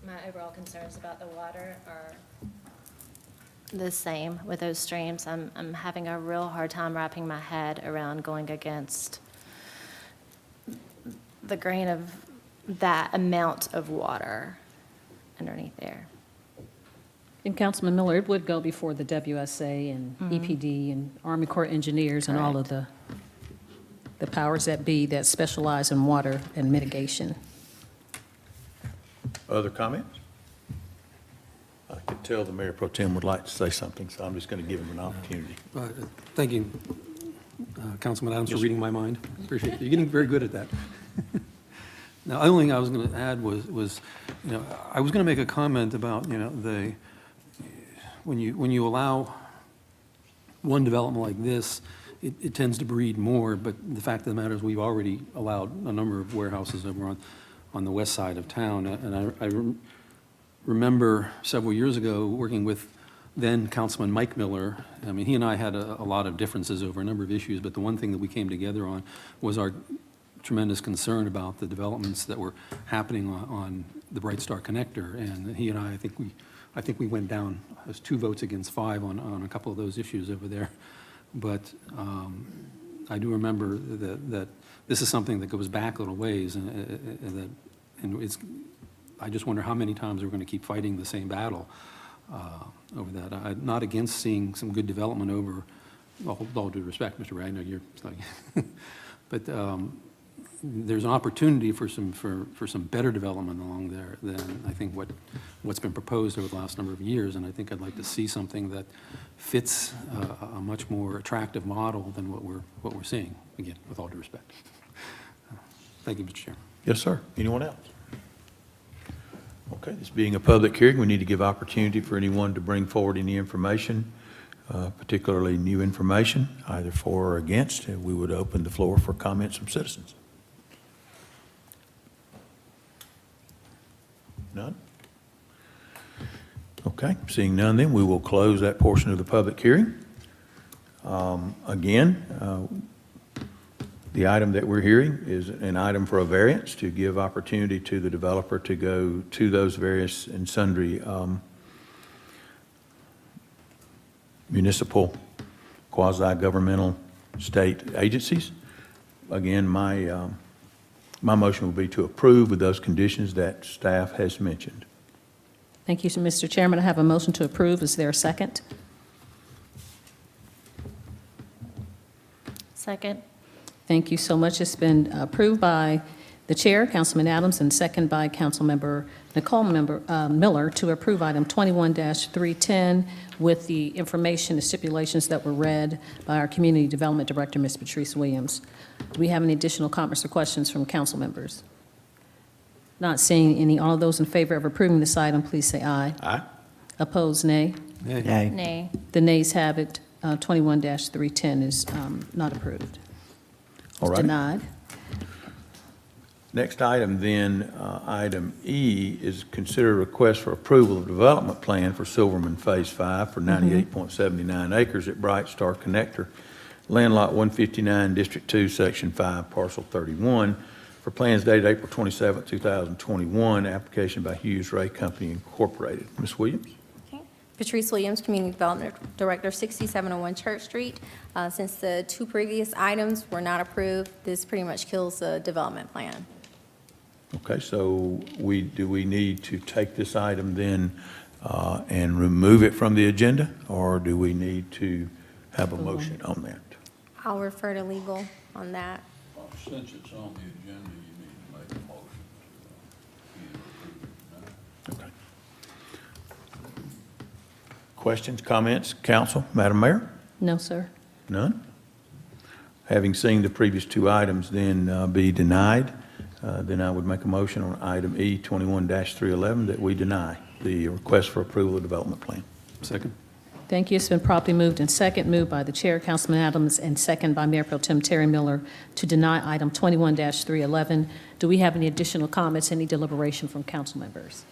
My overall concerns about the water are the same with those streams. I'm having a real hard time wrapping my head around going against the grain of that amount of water underneath there. And Councilman Miller, it would go before the WSA and EPD and Army Corps of Engineers and all of the powers that be that specialize in water and mitigation. Other comments? I could tell the Mayor Pro Tem would like to say something, so I'm just going to give him an opportunity. Thank you, Councilman Adams, for reading my mind. Appreciate it. You're getting very good at that. Now, the only thing I was going to add was, you know, I was going to make a comment about, you know, when you allow one development like this, it tends to breed more, but the fact of the matter is we've already allowed a number of warehouses over on the west side of town. And I remember several years ago working with then Councilman Mike Miller. I mean, he and I had a lot of differences over a number of issues, but the one thing that we came together on was our tremendous concern about the developments that were happening on the Bright Star Connector. And he and I think we went down as 2 votes against 5 on a couple of those issues over there. But I do remember that this is something that goes back a little ways, and I just wonder how many times we're going to keep fighting the same battle over that. I'm not against seeing some good development over, well, with all due respect, Mr. Ragnar, you're studying. But there's an opportunity for some better development along there than I think what's been proposed over the last number of years. And I think I'd like to see something that fits a much more attractive model than what we're seeing. Again, with all due respect. Thank you, Mr. Chairman. Yes, sir. Anyone else? Okay, this being a public hearing, we need to give opportunity for anyone to bring forward any information, particularly new information, either for or against. And we would open the floor for comments from citizens. None? Okay, seeing none, then we will close that portion of the public hearing. Again, the item that we're hearing is an item for a variance to give opportunity to the developer to go to those various and sundry municipal, quasi-governmental state agencies. Again, my motion will be to approve with those conditions that staff has mentioned. Thank you, Mr. Chairman. I have a motion to approve. Is there a second? Second. Thank you so much. It's been approved by the chair, Councilman Adams, and second by Councilmember Nicole Miller to approve item 21-310 with the information and stipulations that were read by our Community Development Director, Ms. Patrice Williams. Do we have any additional comments or questions from council members? Not seeing any. All those in favor of approving this item, please say aye. Aye. Opposed, nay. Nay. Nay. The nays have it. 21-310 is not approved. All It's right. denied. Next item then, item E, is consider a request for approval of development plan for Silverman Phase 5 for 98.79 acres at Bright Star Connector, land lot 159, District 2, Section 5, Parcel 31, for plans dated April 27, 2021, application by Hughes Ray Company Incorporated. Ms. Williams? Okay. Patrice Williams, Community Development Director, 6701 Church Street. Since the 2 previous items were not approved, this pretty much kills the development plan. Okay, so do we need to take this item then and remove it from the agenda, or do we need to have a motion on that? I'll refer to legal on that. Since it's on the agenda, you need to make a motion to either approve it or not. Okay. Questions, comments, council, Madam Mayor? No, sir. None? Having seen the previous 2 items then be denied, then I would make a motion on item E 21-311 that we deny the request for approval of development plan. Second. Thank you. It's been properly moved and second, moved by the chair, Councilman Adams, and second by Mayor Pro Tem Terry Miller to deny item 21-311. Do we have any additional comments, any deliberation from council members?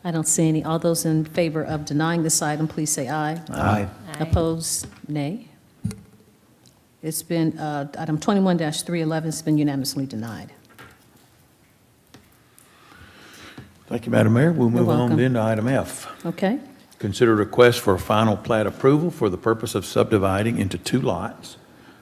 I don't see any. All those in favor of denying this item, please say aye. Aye. Opposed, nay. It's been, item 21-311 has been unanimously denied. Thank you, Madam Mayor. We'll move on welcome. then to item F. Okay? Consider request for final plat approval for the purpose of subdividing into 2 lots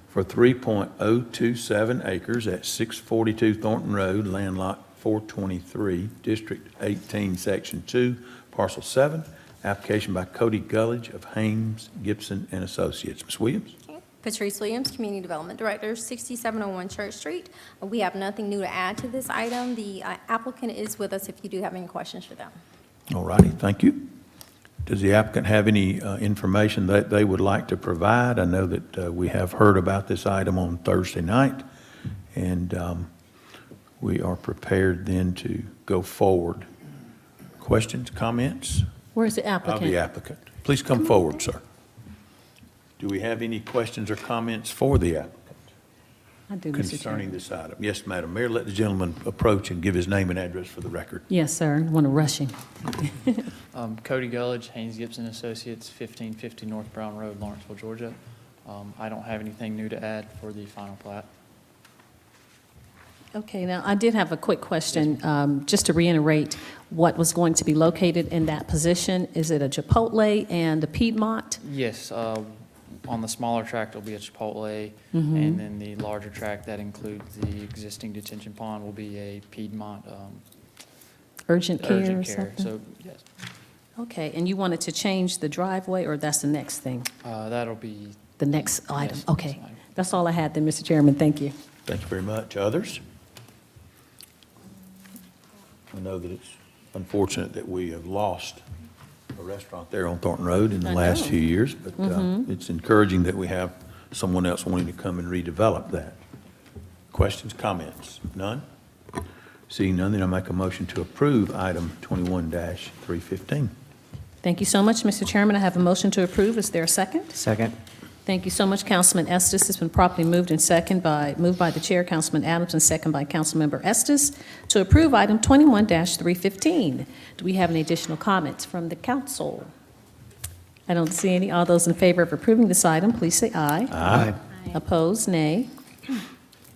for 3.027 acres at 642 Thornton Road, land lot 423, District 18, Section 2, Parcel 7. Application by Cody Gullidge of Hames, Gibson and Associates. Ms. Williams? Patrice Williams, Community Development Director, 6701 Church Street. We have nothing new to add to this item. The applicant is with us if you do have any questions for them. All righty, thank you. Does the applicant have any information that they would like to provide? I know that we have heard about this item on Thursday night, and we are prepared then to go forward. Questions, comments? Where's the Of applicant? the applicant. Please come forward, sir. Do we have any questions or comments for the applicant? I do, Mr. concerning Chairman. this item. Yes, Madam Mayor, let the gentleman approach and give his name and address for the record. Yes, sir. I want to rush him. Cody Gullidge, Haynes Gibson Associates, 1550 North Brown Road, Lawrenceville, Georgia. I don't have anything new to add for the final plat. Okay, now, I did have a quick question, just to reiterate what was going to be located in that position. Is it a Chipotle and a Piedmont? Yes, on the smaller tract, will be a Chipotle, and then the larger tract that includes the existing detention pond will be a Piedmont Urgent care or urgent care. something? So, yes, Okay, and you wanted to change the driveway, or that's the next thing? that'll be, The next item? Yes, Okay. next item. That's all I had then, Mr. Chairman. Thank you. Thank you very much. Others? I know that it's unfortunate that we have lost a restaurant there on Thornton Road in the I last know. few years, but it's encouraging that we have someone else wanting to come and redevelop that. Questions, comments? None? Seeing none, then I make a motion to approve item 21-315. Thank you so much, Mr. Chairman. I have a motion to approve. Is there a second? Second. Thank you so much, Councilman Estes. It's been properly moved by the Chair, Councilman Adams, and second by Councilmember Estes to approve item 21-315. Do we have any additional comments from the council? I don't see any. All those in favor of approving this item, please say aye. Aye. Opposed, nay.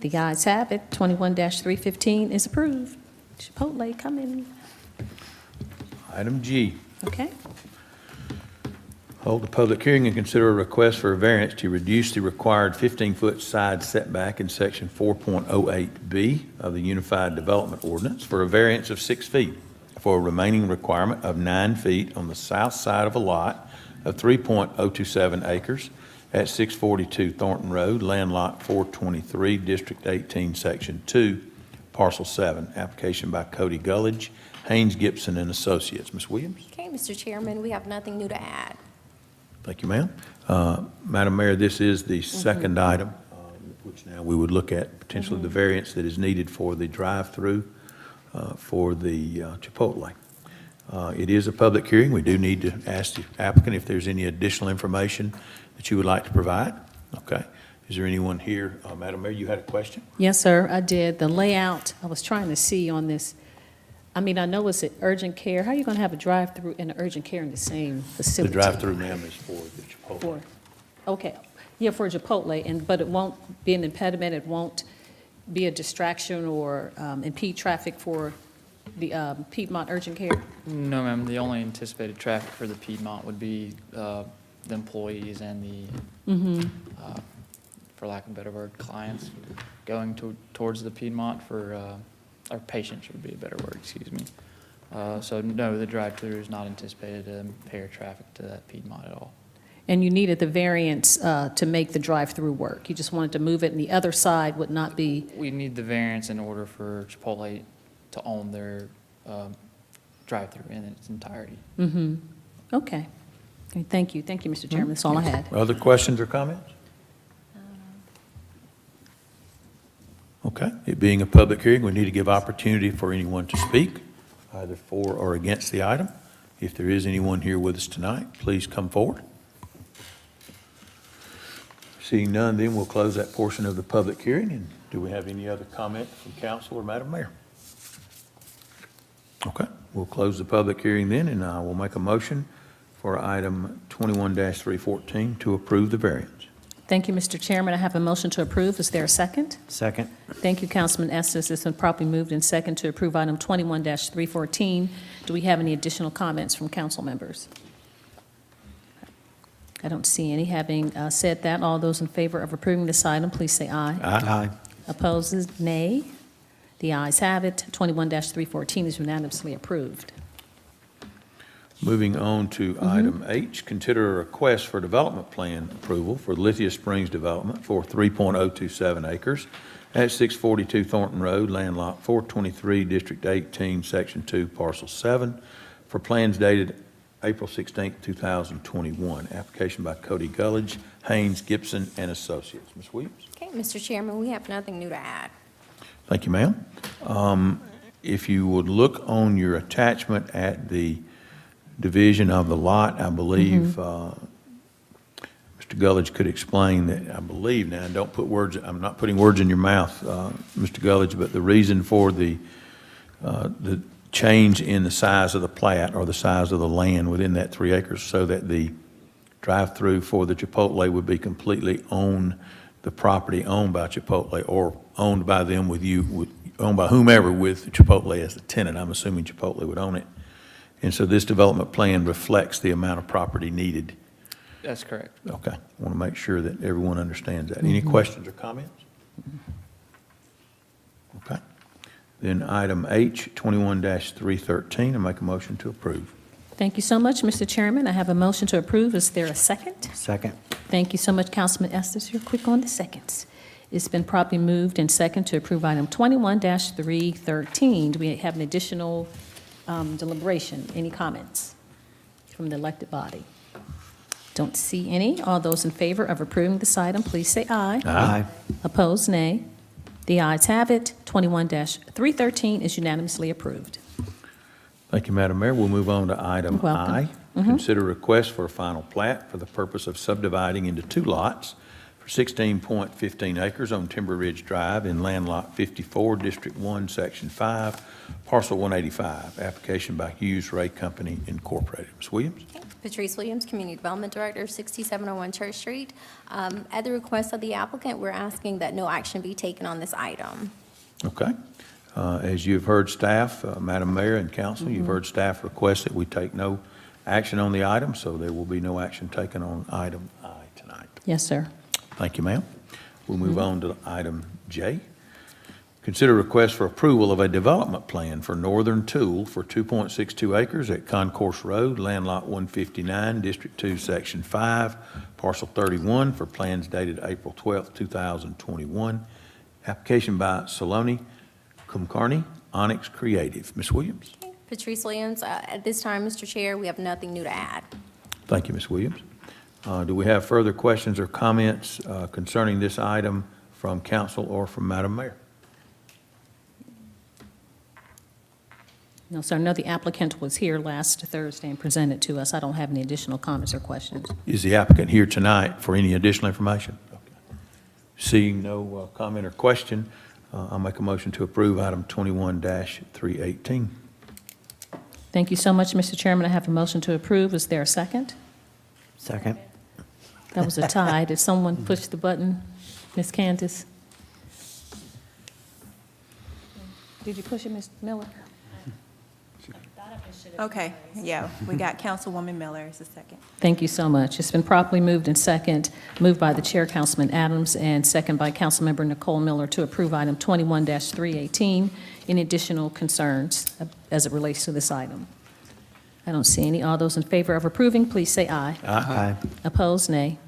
The ayes have it. 21-315 is approved. Chipotle, come in. Item G. Okay. Hold a public hearing and consider a request for a variance to reduce the required 15-foot side setback in Section 4.08B of the Unified Development Ordinance for a variance of 6 feet for a remaining requirement of 9 feet on the south side of a lot of 3.027 acres at 642 Thornton Road, land lot 423, District 18, Section 2, Parcel 7. Application by Cody Gullidge, Haynes Gibson and Associates. Ms. Williams? Okay, Mr. Chairman, we have nothing new to add. Thank you, ma'am. Madam Mayor, this is the second item, which now we would look at potentially the variance that is needed for the drive-through for the Chipotle. It is a public hearing. We do need to ask the applicant if there's any additional information that you would like to provide. Okay. Is there anyone here? Madam Mayor, you had a question? Yes, sir, I did. The layout, I was trying to see on this. I mean, I know it's an urgent care. How are you going to have a drive-through and an urgent care in the same The facility? drive-through, ma'am, is for the Chipotle. For, okay, yeah, for Chipotle, but it won't be an impediment, it won't be a distraction or impede traffic for the Piedmont urgent care? no, ma'am, the only anticipated traffic for the Piedmont would be the employees and the, for lack of a better word, clients going towards the Piedmont for, or patients would be a better word, excuse me. So no, the drive-through is not anticipated to impair traffic to that Piedmont at all. And you needed the variance to make the drive-through work? You just wanted to move it, and the other side would not be? We need the variance in order for Chipotle to own their drive-through in its entirety. Okay. Okay, thank you. Thank you, Mr. Chairman. That's all I had. Other questions or comments? Okay. It being a public hearing, we need to give opportunity for anyone to speak, either for or against the item. If there is anyone here with us tonight, please come forward. Seeing none, then we'll close that portion of the public hearing. And do we have any other comment from council or Madam Mayor? Okay, we'll close the public hearing then, and I will make a motion for item 21-314 to approve the variance. Thank you, Mr. Chairman. I have a motion to approve. Is there a second? Second. Thank you, Councilman Estes. It's been properly moved and second to approve item 21-314. Do we have any additional comments from council members? I don't see any. Having said that, all those in favor of approving this item, please say aye. Aye. Opposes, nay. The ayes have it. 21-314 is unanimously approved. Moving on to item H, consider a request for development plan approval for Lithia Springs development for 3.027 acres at 642 Thornton Road, land lot 423, District 18, Section 2, Parcel 7, for plans dated April 16, 2021. Application by Cody Gullidge, Haynes Gibson and Associates. Ms. Williams? Okay, Mr. Chairman, we have nothing new to add. Thank you, ma'am. If you would look on your attachment at the division of the lot, I believe Mr. Mr. Gullidge could explain that, I believe now, don't put words, I'm not putting words in your mouth, Mr. Gullidge, but the reason for the change in the size of the plat or the size of the land within that 3 acres so that the drive-through for the Chipotle would be completely on the property owned by Chipotle or owned by them owned by whomever with Chipotle as the tenant. I'm assuming Chipotle would own it. And so this development plan reflects the amount of property needed. That's correct. Okay, I want to make sure that everyone understands that. Any questions or comments? Okay. Then item H, 21-313, I make a motion to approve. Thank you so much, Mr. Chairman. I have a motion to approve. Is there a second? Second. Thank you so much, Councilman Estes. You're quick on the seconds. It's been properly moved and second to approve item 21-313. Do we have an additional deliberation? Any comments from the elected body? Don't see any. All those in favor of approving this item, please say aye. Aye. Opposed, nay. The ayes have it. 21-313 is unanimously approved. Thank you, Madam Mayor. We'll move on to item You're welcome. I. Consider request for a final plat for the purpose of subdividing into 2 lots for 16.15 acres on Timber Ridge Drive in Land Lot 54, District 1, Section 5, Parcel 185. Application by Hughes Ray Company Incorporated. Ms. Williams? Patrice Williams, Community Development Director, 6701 Church Street. At the request of the applicant, we're asking that no action be taken on this item. Okay. As you've heard staff, Madam Mayor and Council, you've heard staff request that we take no action on the item, so there will be no action taken on item I tonight. Yes, sir. Thank you, ma'am. We'll move on to item J. Consider request for approval of a development plan for Northern Tool for 2.62 acres at Concourse Road, Land Lot 159, District 2, Section 5, Parcel 31, for plans dated April 12, 2021. Application by Saloni Kumkarni, Onyx Creative. Ms. Williams? Patrice Williams, at this time, Mr. Chair, we have nothing new to add. Thank you, Ms. Williams. Do we have further questions or comments concerning this item from council or from Madam Mayor? No, sir. I know the applicant was here last Thursday and presented to us. I don't have any additional comments or questions. Is the applicant here tonight for any additional information? Okay. Seeing no comment or question, I'll make a motion to approve item 21-318. Thank you so much, Mr. Chairman. I have a motion to approve. Is there a second? Second. That was a tie. Did someone push the button? Ms. Candace? Did you push it, Ms. Miller? Okay, yeah, we got Councilwoman Miller as the second. Thank you so much. It's been properly moved and second, moved by the Chair, Councilman Adams, and second by Councilmember Nicole Miller to approve item 21-318. Any additional concerns as it relates to this item? I don't see any. All those in favor of approving, please say aye. Aye. Opposed, nay.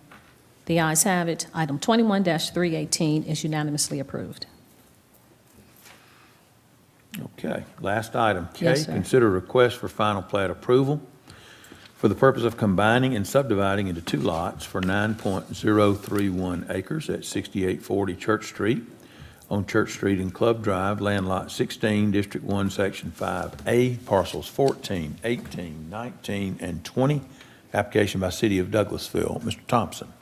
The ayes have it. Item 21-318 is unanimously approved. Okay, last item, K. Yes, sir. Consider request for final plat approval for the purpose of combining and subdividing into 2 lots for 9.031 acres at 6840 Church Street on Church Street and Club Drive, Land Lot 16, District 1, Section 5A, parcels 14, 18, 19, and 20. Application by City of Douglasville. Mr. Thompson.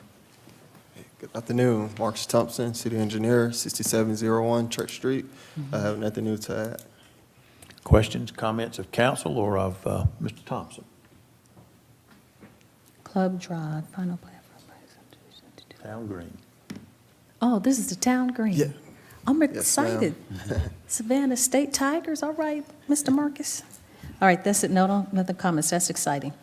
Good afternoon, Marcus Thompson, City Engineer, 6701 Church Street. I have nothing new to add. Questions, comments of council or of Mr. Thompson? Club Drive, final plat. Town Green. Oh, this is the Town Green. Yeah. I'm Yes, excited. ma'am. Savannah State Tigers, all right, Mr. Marcus. All right, that's it. No other comments. That's exciting.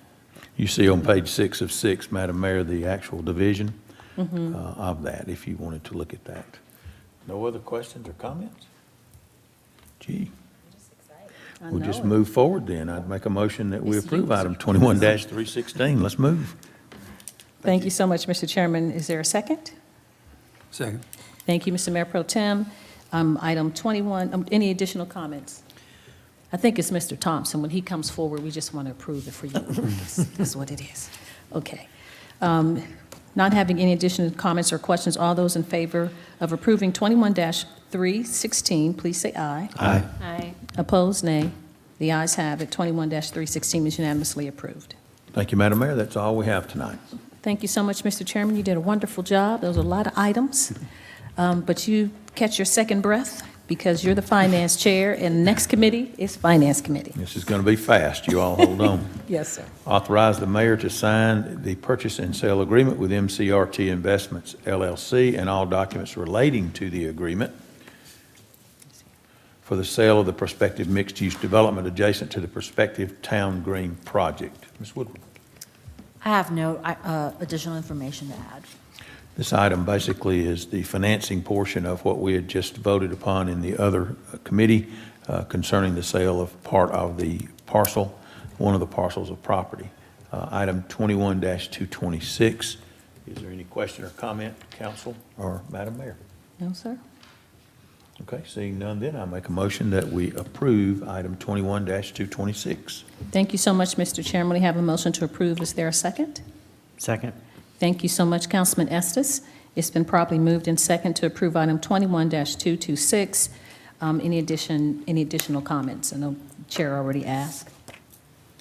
You see on page 6 of 6, Madam Mayor, the actual division of that, if you wanted to look at that. No other questions or comments? Gee. We'll just move forward then. I'd make a motion that we approve item 21-316. Let's move. Thank you so much, Mr. Chairman. Is there a second? Second. Thank you, Mr. Mayor Pro Tem. Item 21, any additional comments? I think it's Mr. Thompson. When he comes forward, we just want to approve it for you. That's what it is. Okay. Not having any additional comments or questions, all those in favor of approving 21-316, please say aye. Aye. Aye. Opposed, nay. The ayes have it. 21-316 is unanimously approved. Thank you, Madam Mayor. That's all we have tonight. Thank you so much, Mr. Chairman. You did a wonderful job. There was a lot of items, but you catch your second breath because you're the finance chair, and the next committee is Finance Committee. This is going to be fast. You all hold on. Yes, sir. Authorize the mayor to sign the purchase and sale agreement with MCRT Investments LLC and all documents relating to the agreement for the sale of the prospective mixed-use development adjacent to the prospective Town Green project. Ms. Woodward. I have no additional information to add. This item basically is the financing portion of what we had just voted upon in the other committee concerning the sale of part of the parcel, one of the parcels of property. Item 21-226. Is there any question or comment, council or Madam Mayor? No, sir. Okay, seeing none, then I make a motion that we approve item 21-226. Thank you so much, Mr. Chairman. We have a motion to approve. Is there a second? Second. Thank you so much, Councilman Estes. It's been properly moved in second to approve item 21-226. Any additional comments? I know the Chair already asked.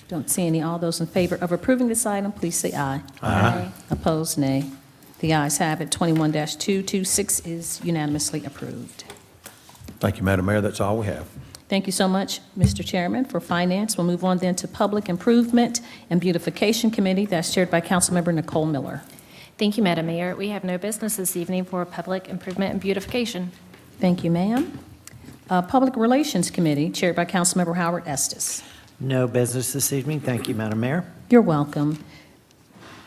Don't see any. All those in favor of approving this item, please say aye. Aye. Opposed, nay. The ayes have it. 21-226 is unanimously approved. Thank you, Madam Mayor. That's all we have. Thank you so much, Mr. Chairman, for Finance. We'll move on then to Public Improvement and Beautification Committee. That's chaired by Councilmember Nicole Miller. Thank you, Madam Mayor. We have no business this evening for Public Improvement and Beautification. Thank you, ma'am. Public Relations Committee, chaired by Councilmember Howard Estes. No business this evening. Thank you, Madam Mayor. You're welcome.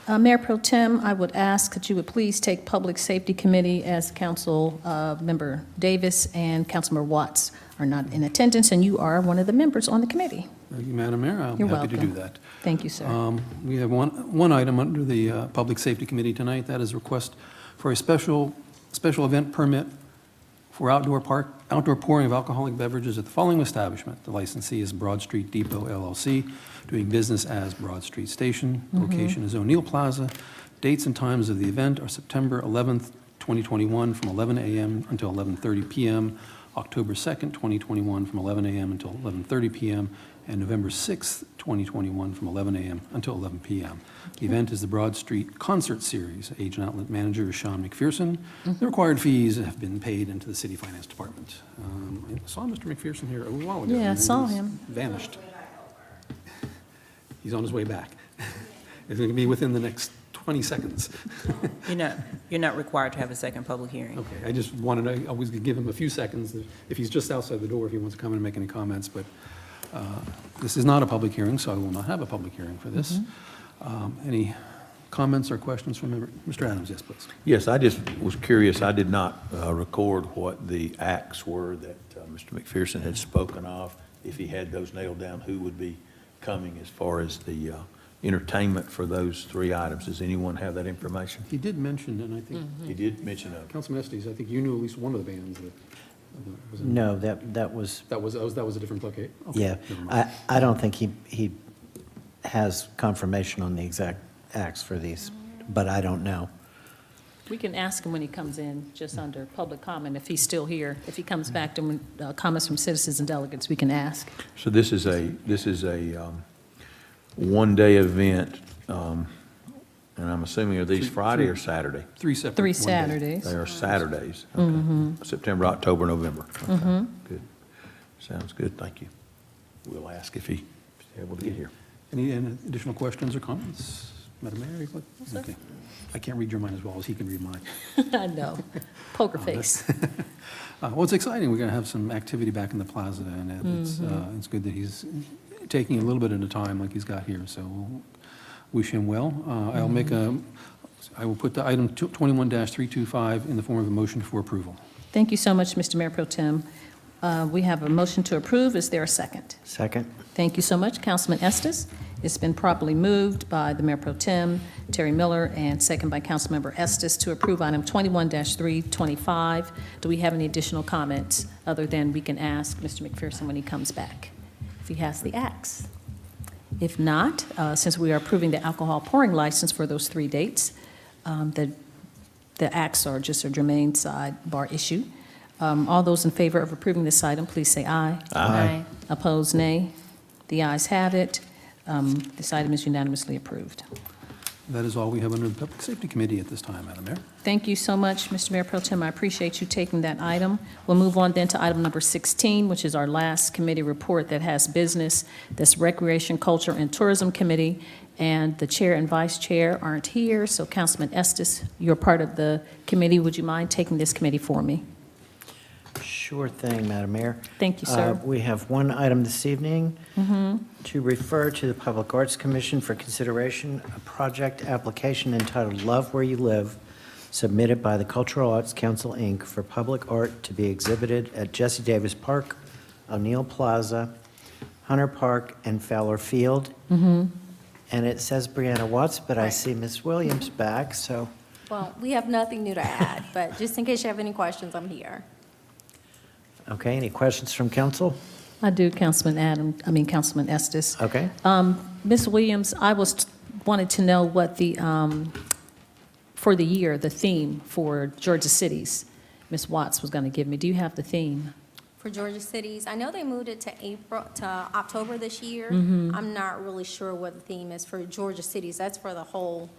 Mayor Pro Tem, I would ask that you would please take Public Safety Committee as Council Member Davis and Councilmember Watts are not in attendance, and you are one of the members on the committee. Thank you, Madam Mayor. I'll be You're happy to do welcome. that. Thank you, sir. We have one item under the Public Safety Committee tonight. That is a request for a special event permit for outdoor pouring of alcoholic beverages at the following establishment. The licensee is Broad Street Depot LLC, doing business as Broad Street Station. Location is O'Neill Plaza. Dates and times of the event are September 11th, 2021 from 11 a.m. until 11:30 p.m., October 2nd, 2021 from 11 a.m. until 11:30 p.m., and November 6th, 2021 from 11 a.m. until 11 p.m. The event is the Broad Street Concert Series. Agent Outlet Manager is Sean McPherson. The required fees have been paid into the City Finance Department. I saw Mr. McPherson here a while ago. Yeah, I and saw he's him. Vanished. He's on his way back. It's going to be within the next 20 seconds. You're not required to have a second public hearing. Okay, I just wanted to always give him a few seconds, if he's just outside the door, if he wants to come in and make any comments, but this is not a public hearing, so I will not have a public hearing for this. Any comments or questions from Mr. Adams? Yes, please. Yes, I just was curious. I did not record what the acts were that Mr. McPherson had spoken of. If he had those nailed down, who would be coming as far as the entertainment for those three items? Does anyone have that information? He did mention, and I think, He did mention a Councilman Estes, I think you knew at least one of the bands that was in. No, that was, That was a different placate? Okay, yeah. never mind. I don't think he has confirmation on the exact acts for these, but I don't know. We can ask him when he comes in, just under public comment, if he's still here. If he comes back to comments from citizens and delegates, we can ask. So this is a one-day event, and I'm assuming are these Friday or Saturday? Three separate. Three one day. Saturdays. They are Saturdays. Okay. September, October, November. Okay, good. Sounds good, thank you. We'll ask if he's able to get here. Any additional questions or comments? Madam Mayor? sir. Okay. I can't read your mind as well as he can read mine. I know. Poker face. Well, it's exciting. We're going to have some activity back in the plaza, and it's good that he's taking a little bit at a time like he's got here, so we'll wish him well. I will put the item 21-325 in the form of a motion for approval. Thank you so much, Mr. Mayor Pro Tem. We have a motion to approve. Is there a second? Second? Thank you so much, Councilman Estes. It's been properly moved by the Mayor Pro Tem, Terry Miller, and second by Councilmember Estes to approve item 21-325. Do we have any additional comments other than we can ask Mr. McPherson when he comes back, if he has the acts? If not, since we are approving the alcohol pouring license for those 3 dates, the acts are just a germane sidebar issue. All those in favor of approving this item, please say aye. Aye. Opposed, nay. The ayes have it. This item is unanimously approved. That is all we have under the Public Safety Committee at this time, Madam Mayor. Thank you so much, Mr. Mayor Pro Tem. I appreciate you taking that item. We'll move on then to item number 16, which is our last committee report that has business. That's Recreation, Culture, and Tourism Committee, and the chair and vice chair aren't here, so Councilman Estes, you're part of the committee. Would you mind taking this committee for me? Sure thing, Madam Mayor. Thank you, sir. We have one item this evening to refer to the Public Arts Commission for consideration, a project application entitled Love Where You Live, submitted by the Cultural Arts Council, Inc. for public art to be exhibited at Jesse Davis Park, O'Neill Plaza, Hunter Park, and Fowler Field. And it says Brianna Watts, but I see Ms. Williams back, so. Well, we have nothing new to add, but just in case you have any questions, I'm here. Okay, any questions from council? I do, Councilman Estes. Okay. Ms. Williams, wanted to know what the, for the year, the theme for Georgia cities, Ms. Watts was going to give me. Do you have the theme? For Georgia cities, I know they moved it to October this year. I'm not really sure what the theme is for Georgia cities. That's for the whole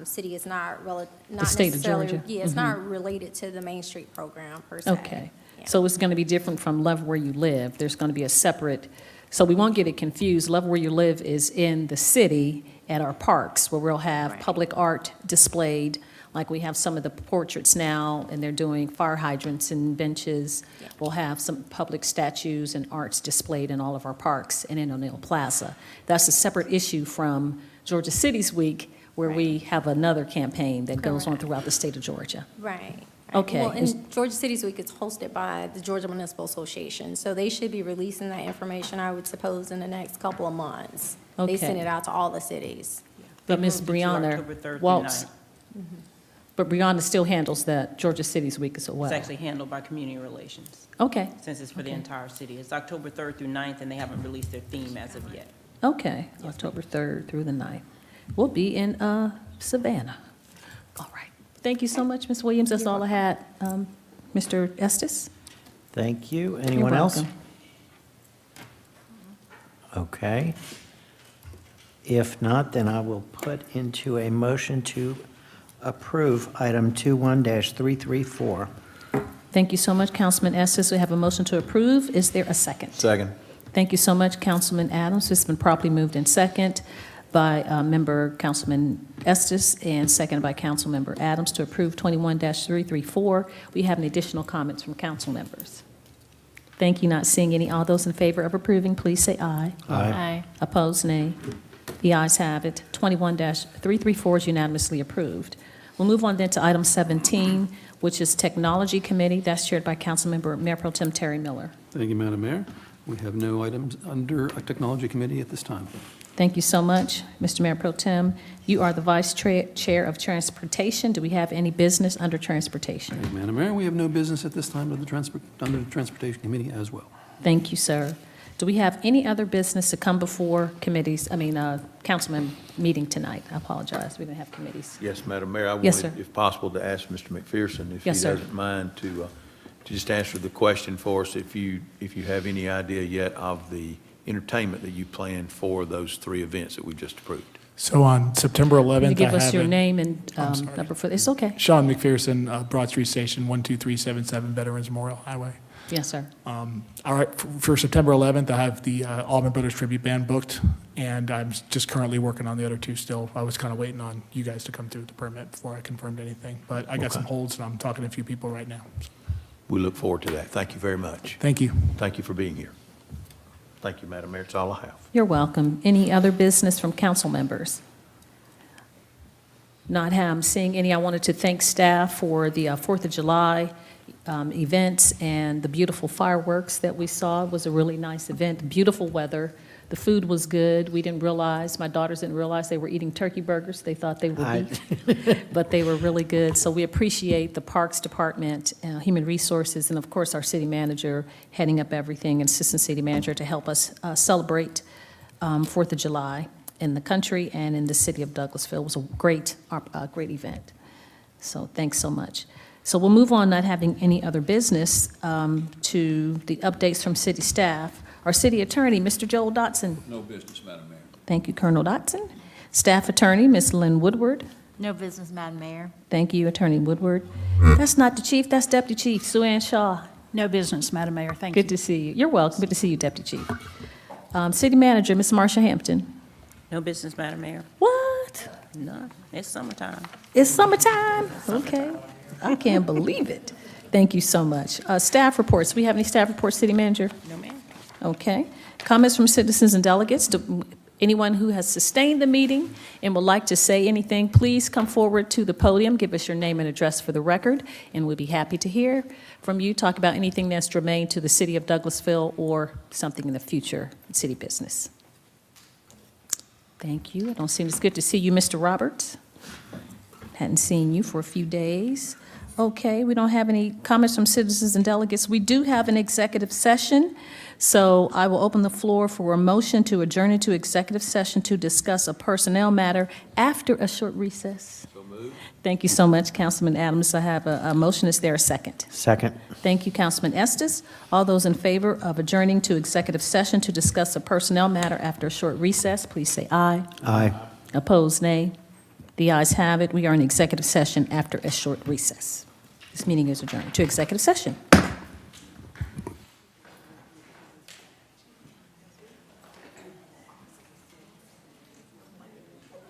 city. It's not The state of necessarily- Georgia. Yeah, it's not related to the Main Street program per se. Okay. Yeah. So it's going to be different from Love Where You Live. There's going to be a separate, so we won't get it confused. Love Where You Live is in the city at our parks, where we'll have Right. public art displayed, like we have some of the portraits now, and they're doing fire hydrants and benches. Yeah. We'll have some public statues and arts displayed in all of our parks and in O'Neill Plaza. That's a separate issue from Georgia Cities Week, where we have another campaign that goes on Correct. throughout the state of Georgia. Right. Okay. Well, and Georgia Cities Week is hosted by the Georgia Municipal Association, so they should be releasing that information, I would suppose, in the next couple of months. Okay. They send it out to all the cities. But Ms. moved it to October 3rd Brianna through Waltz, 9th. but Brianna still handles that Georgia Cities Week as well. It's actually handled by Community Relations, Okay, since it's for the Okay. entire city. It's October 3rd through 9th, and they haven't released their theme as of yet. okay, October 3rd through the 9th. We'll be in Savannah. All right. Thank you so much, Ms. Williams. That's all I had. Mr. Estes? Thank you. Anyone else? welcome. Okay. If not, then I will put into a motion to approve item 21-334. Thank you so much, Councilman Estes. We have a motion to approve. Is there a second? Second. Thank you so much, Councilman Adams. It's been properly moved in second by member Councilman Estes and seconded by Councilmember Adams to approve 21-334. We have any additional comments from council members? Thank you. Not seeing any. All those in favor of approving, please say aye. Aye. Opposed, nay. The ayes have it. 21-334 is unanimously approved. We'll move on then to item 17, which is Technology Committee. That's chaired by Councilmember Mayor Pro Tem Terry Miller. Thank you, Madam Mayor. We have no items under a Technology Committee at this time. Thank you so much, Mr. Mayor Pro Tem. You are the Vice Chair of Transportation. Do we have any business under Transportation? Thank you, Madam Mayor. We have no business at this time under the Transportation Committee as well. Thank you, sir. Do we have any other business to come before councilman meeting tonight? I apologize, we didn't have committees. Yes, Madam Mayor, I Yes, wanted, sir. if possible, to ask Mr. McPherson if he Yes, sir. doesn't mind to just answer the question for us, if you have any idea yet of the entertainment that you planned for those 3 events that we just approved. So on September 11th, Can you give I us have your a- name and I'm sorry. number for, it's okay. Sean McPherson, Broad Street Station, 12377 Veterans Memorial Highway. Yes, sir. All right, for September 11th, I have the Allman Brothers Tribute Band booked, and I'm just currently working on the other 2 still. I was kind of waiting on you guys to come through with the permit before I confirmed anything, but I got some holds, and I'm talking to a few people right now. We look forward to that. Thank you very much. Thank you. Thank you for being here. Thank you, Madam Mayor. That's all I have. You're welcome. Any other business from council members? Not seeing any. I wanted to thank staff for the 4th of July events and the beautiful fireworks that we saw. It was a really nice event, beautiful weather. The food was good. We didn't realize, my daughters didn't realize they were eating turkey burgers. They thought they were beef, but they were really good. So we appreciate the Parks Department, Human Resources, and of course our city manager heading up everything, and assistant city manager to help us celebrate 4th of July in the country and in the city of Douglasville. It was a great event. So thanks so much. So we'll move on, not having any other business, to the updates from city staff. Our city attorney, Mr. Joel Dotson. No business, Madam Mayor. Thank you, Colonel Dotson. Staff Attorney, Ms. Lynn Woodward. No business, Madam Mayor. Thank you, Attorney Woodward. That's not the chief, that's Deputy Chief, Sue Ann Shaw. No business, Madam Mayor, thank you. Good to see you. You're welcome. Good to see you, Deputy Chief. City Manager, Ms. Marsha Hampton. No business, Madam Mayor. What? No, it's summertime. It's summertime? Okay. I can't believe it. Thank you so much. Staff reports. We have any staff reports, City Manager? No, ma'am. Okay. Comments from citizens and delegates. Anyone who has sustained the meeting and would like to say anything, please come forward to the podium, give us your name and address for the record, and we'll be happy to hear from you. Talk about anything that's germane to the City of Douglasville or something in the future city business. Thank you. I don't see, it's good to see you, Mr. Roberts. Hadn't seen you for a few days. Okay, we don't have any comments from citizens and delegates. We do have an executive session, so I will open the floor for a motion to adjourn into executive session to discuss a personnel matter after a short recess. So moved. Thank you so much, Councilman Adams. I have a motion. Is there a second? Second. Thank you, Councilman Estes. All those in favor of adjourning to executive session to discuss a personnel matter after a short recess, please say aye. Aye. Opposed, nay. The ayes have it. We are in executive session after a short recess. This meeting is adjourned to executive session.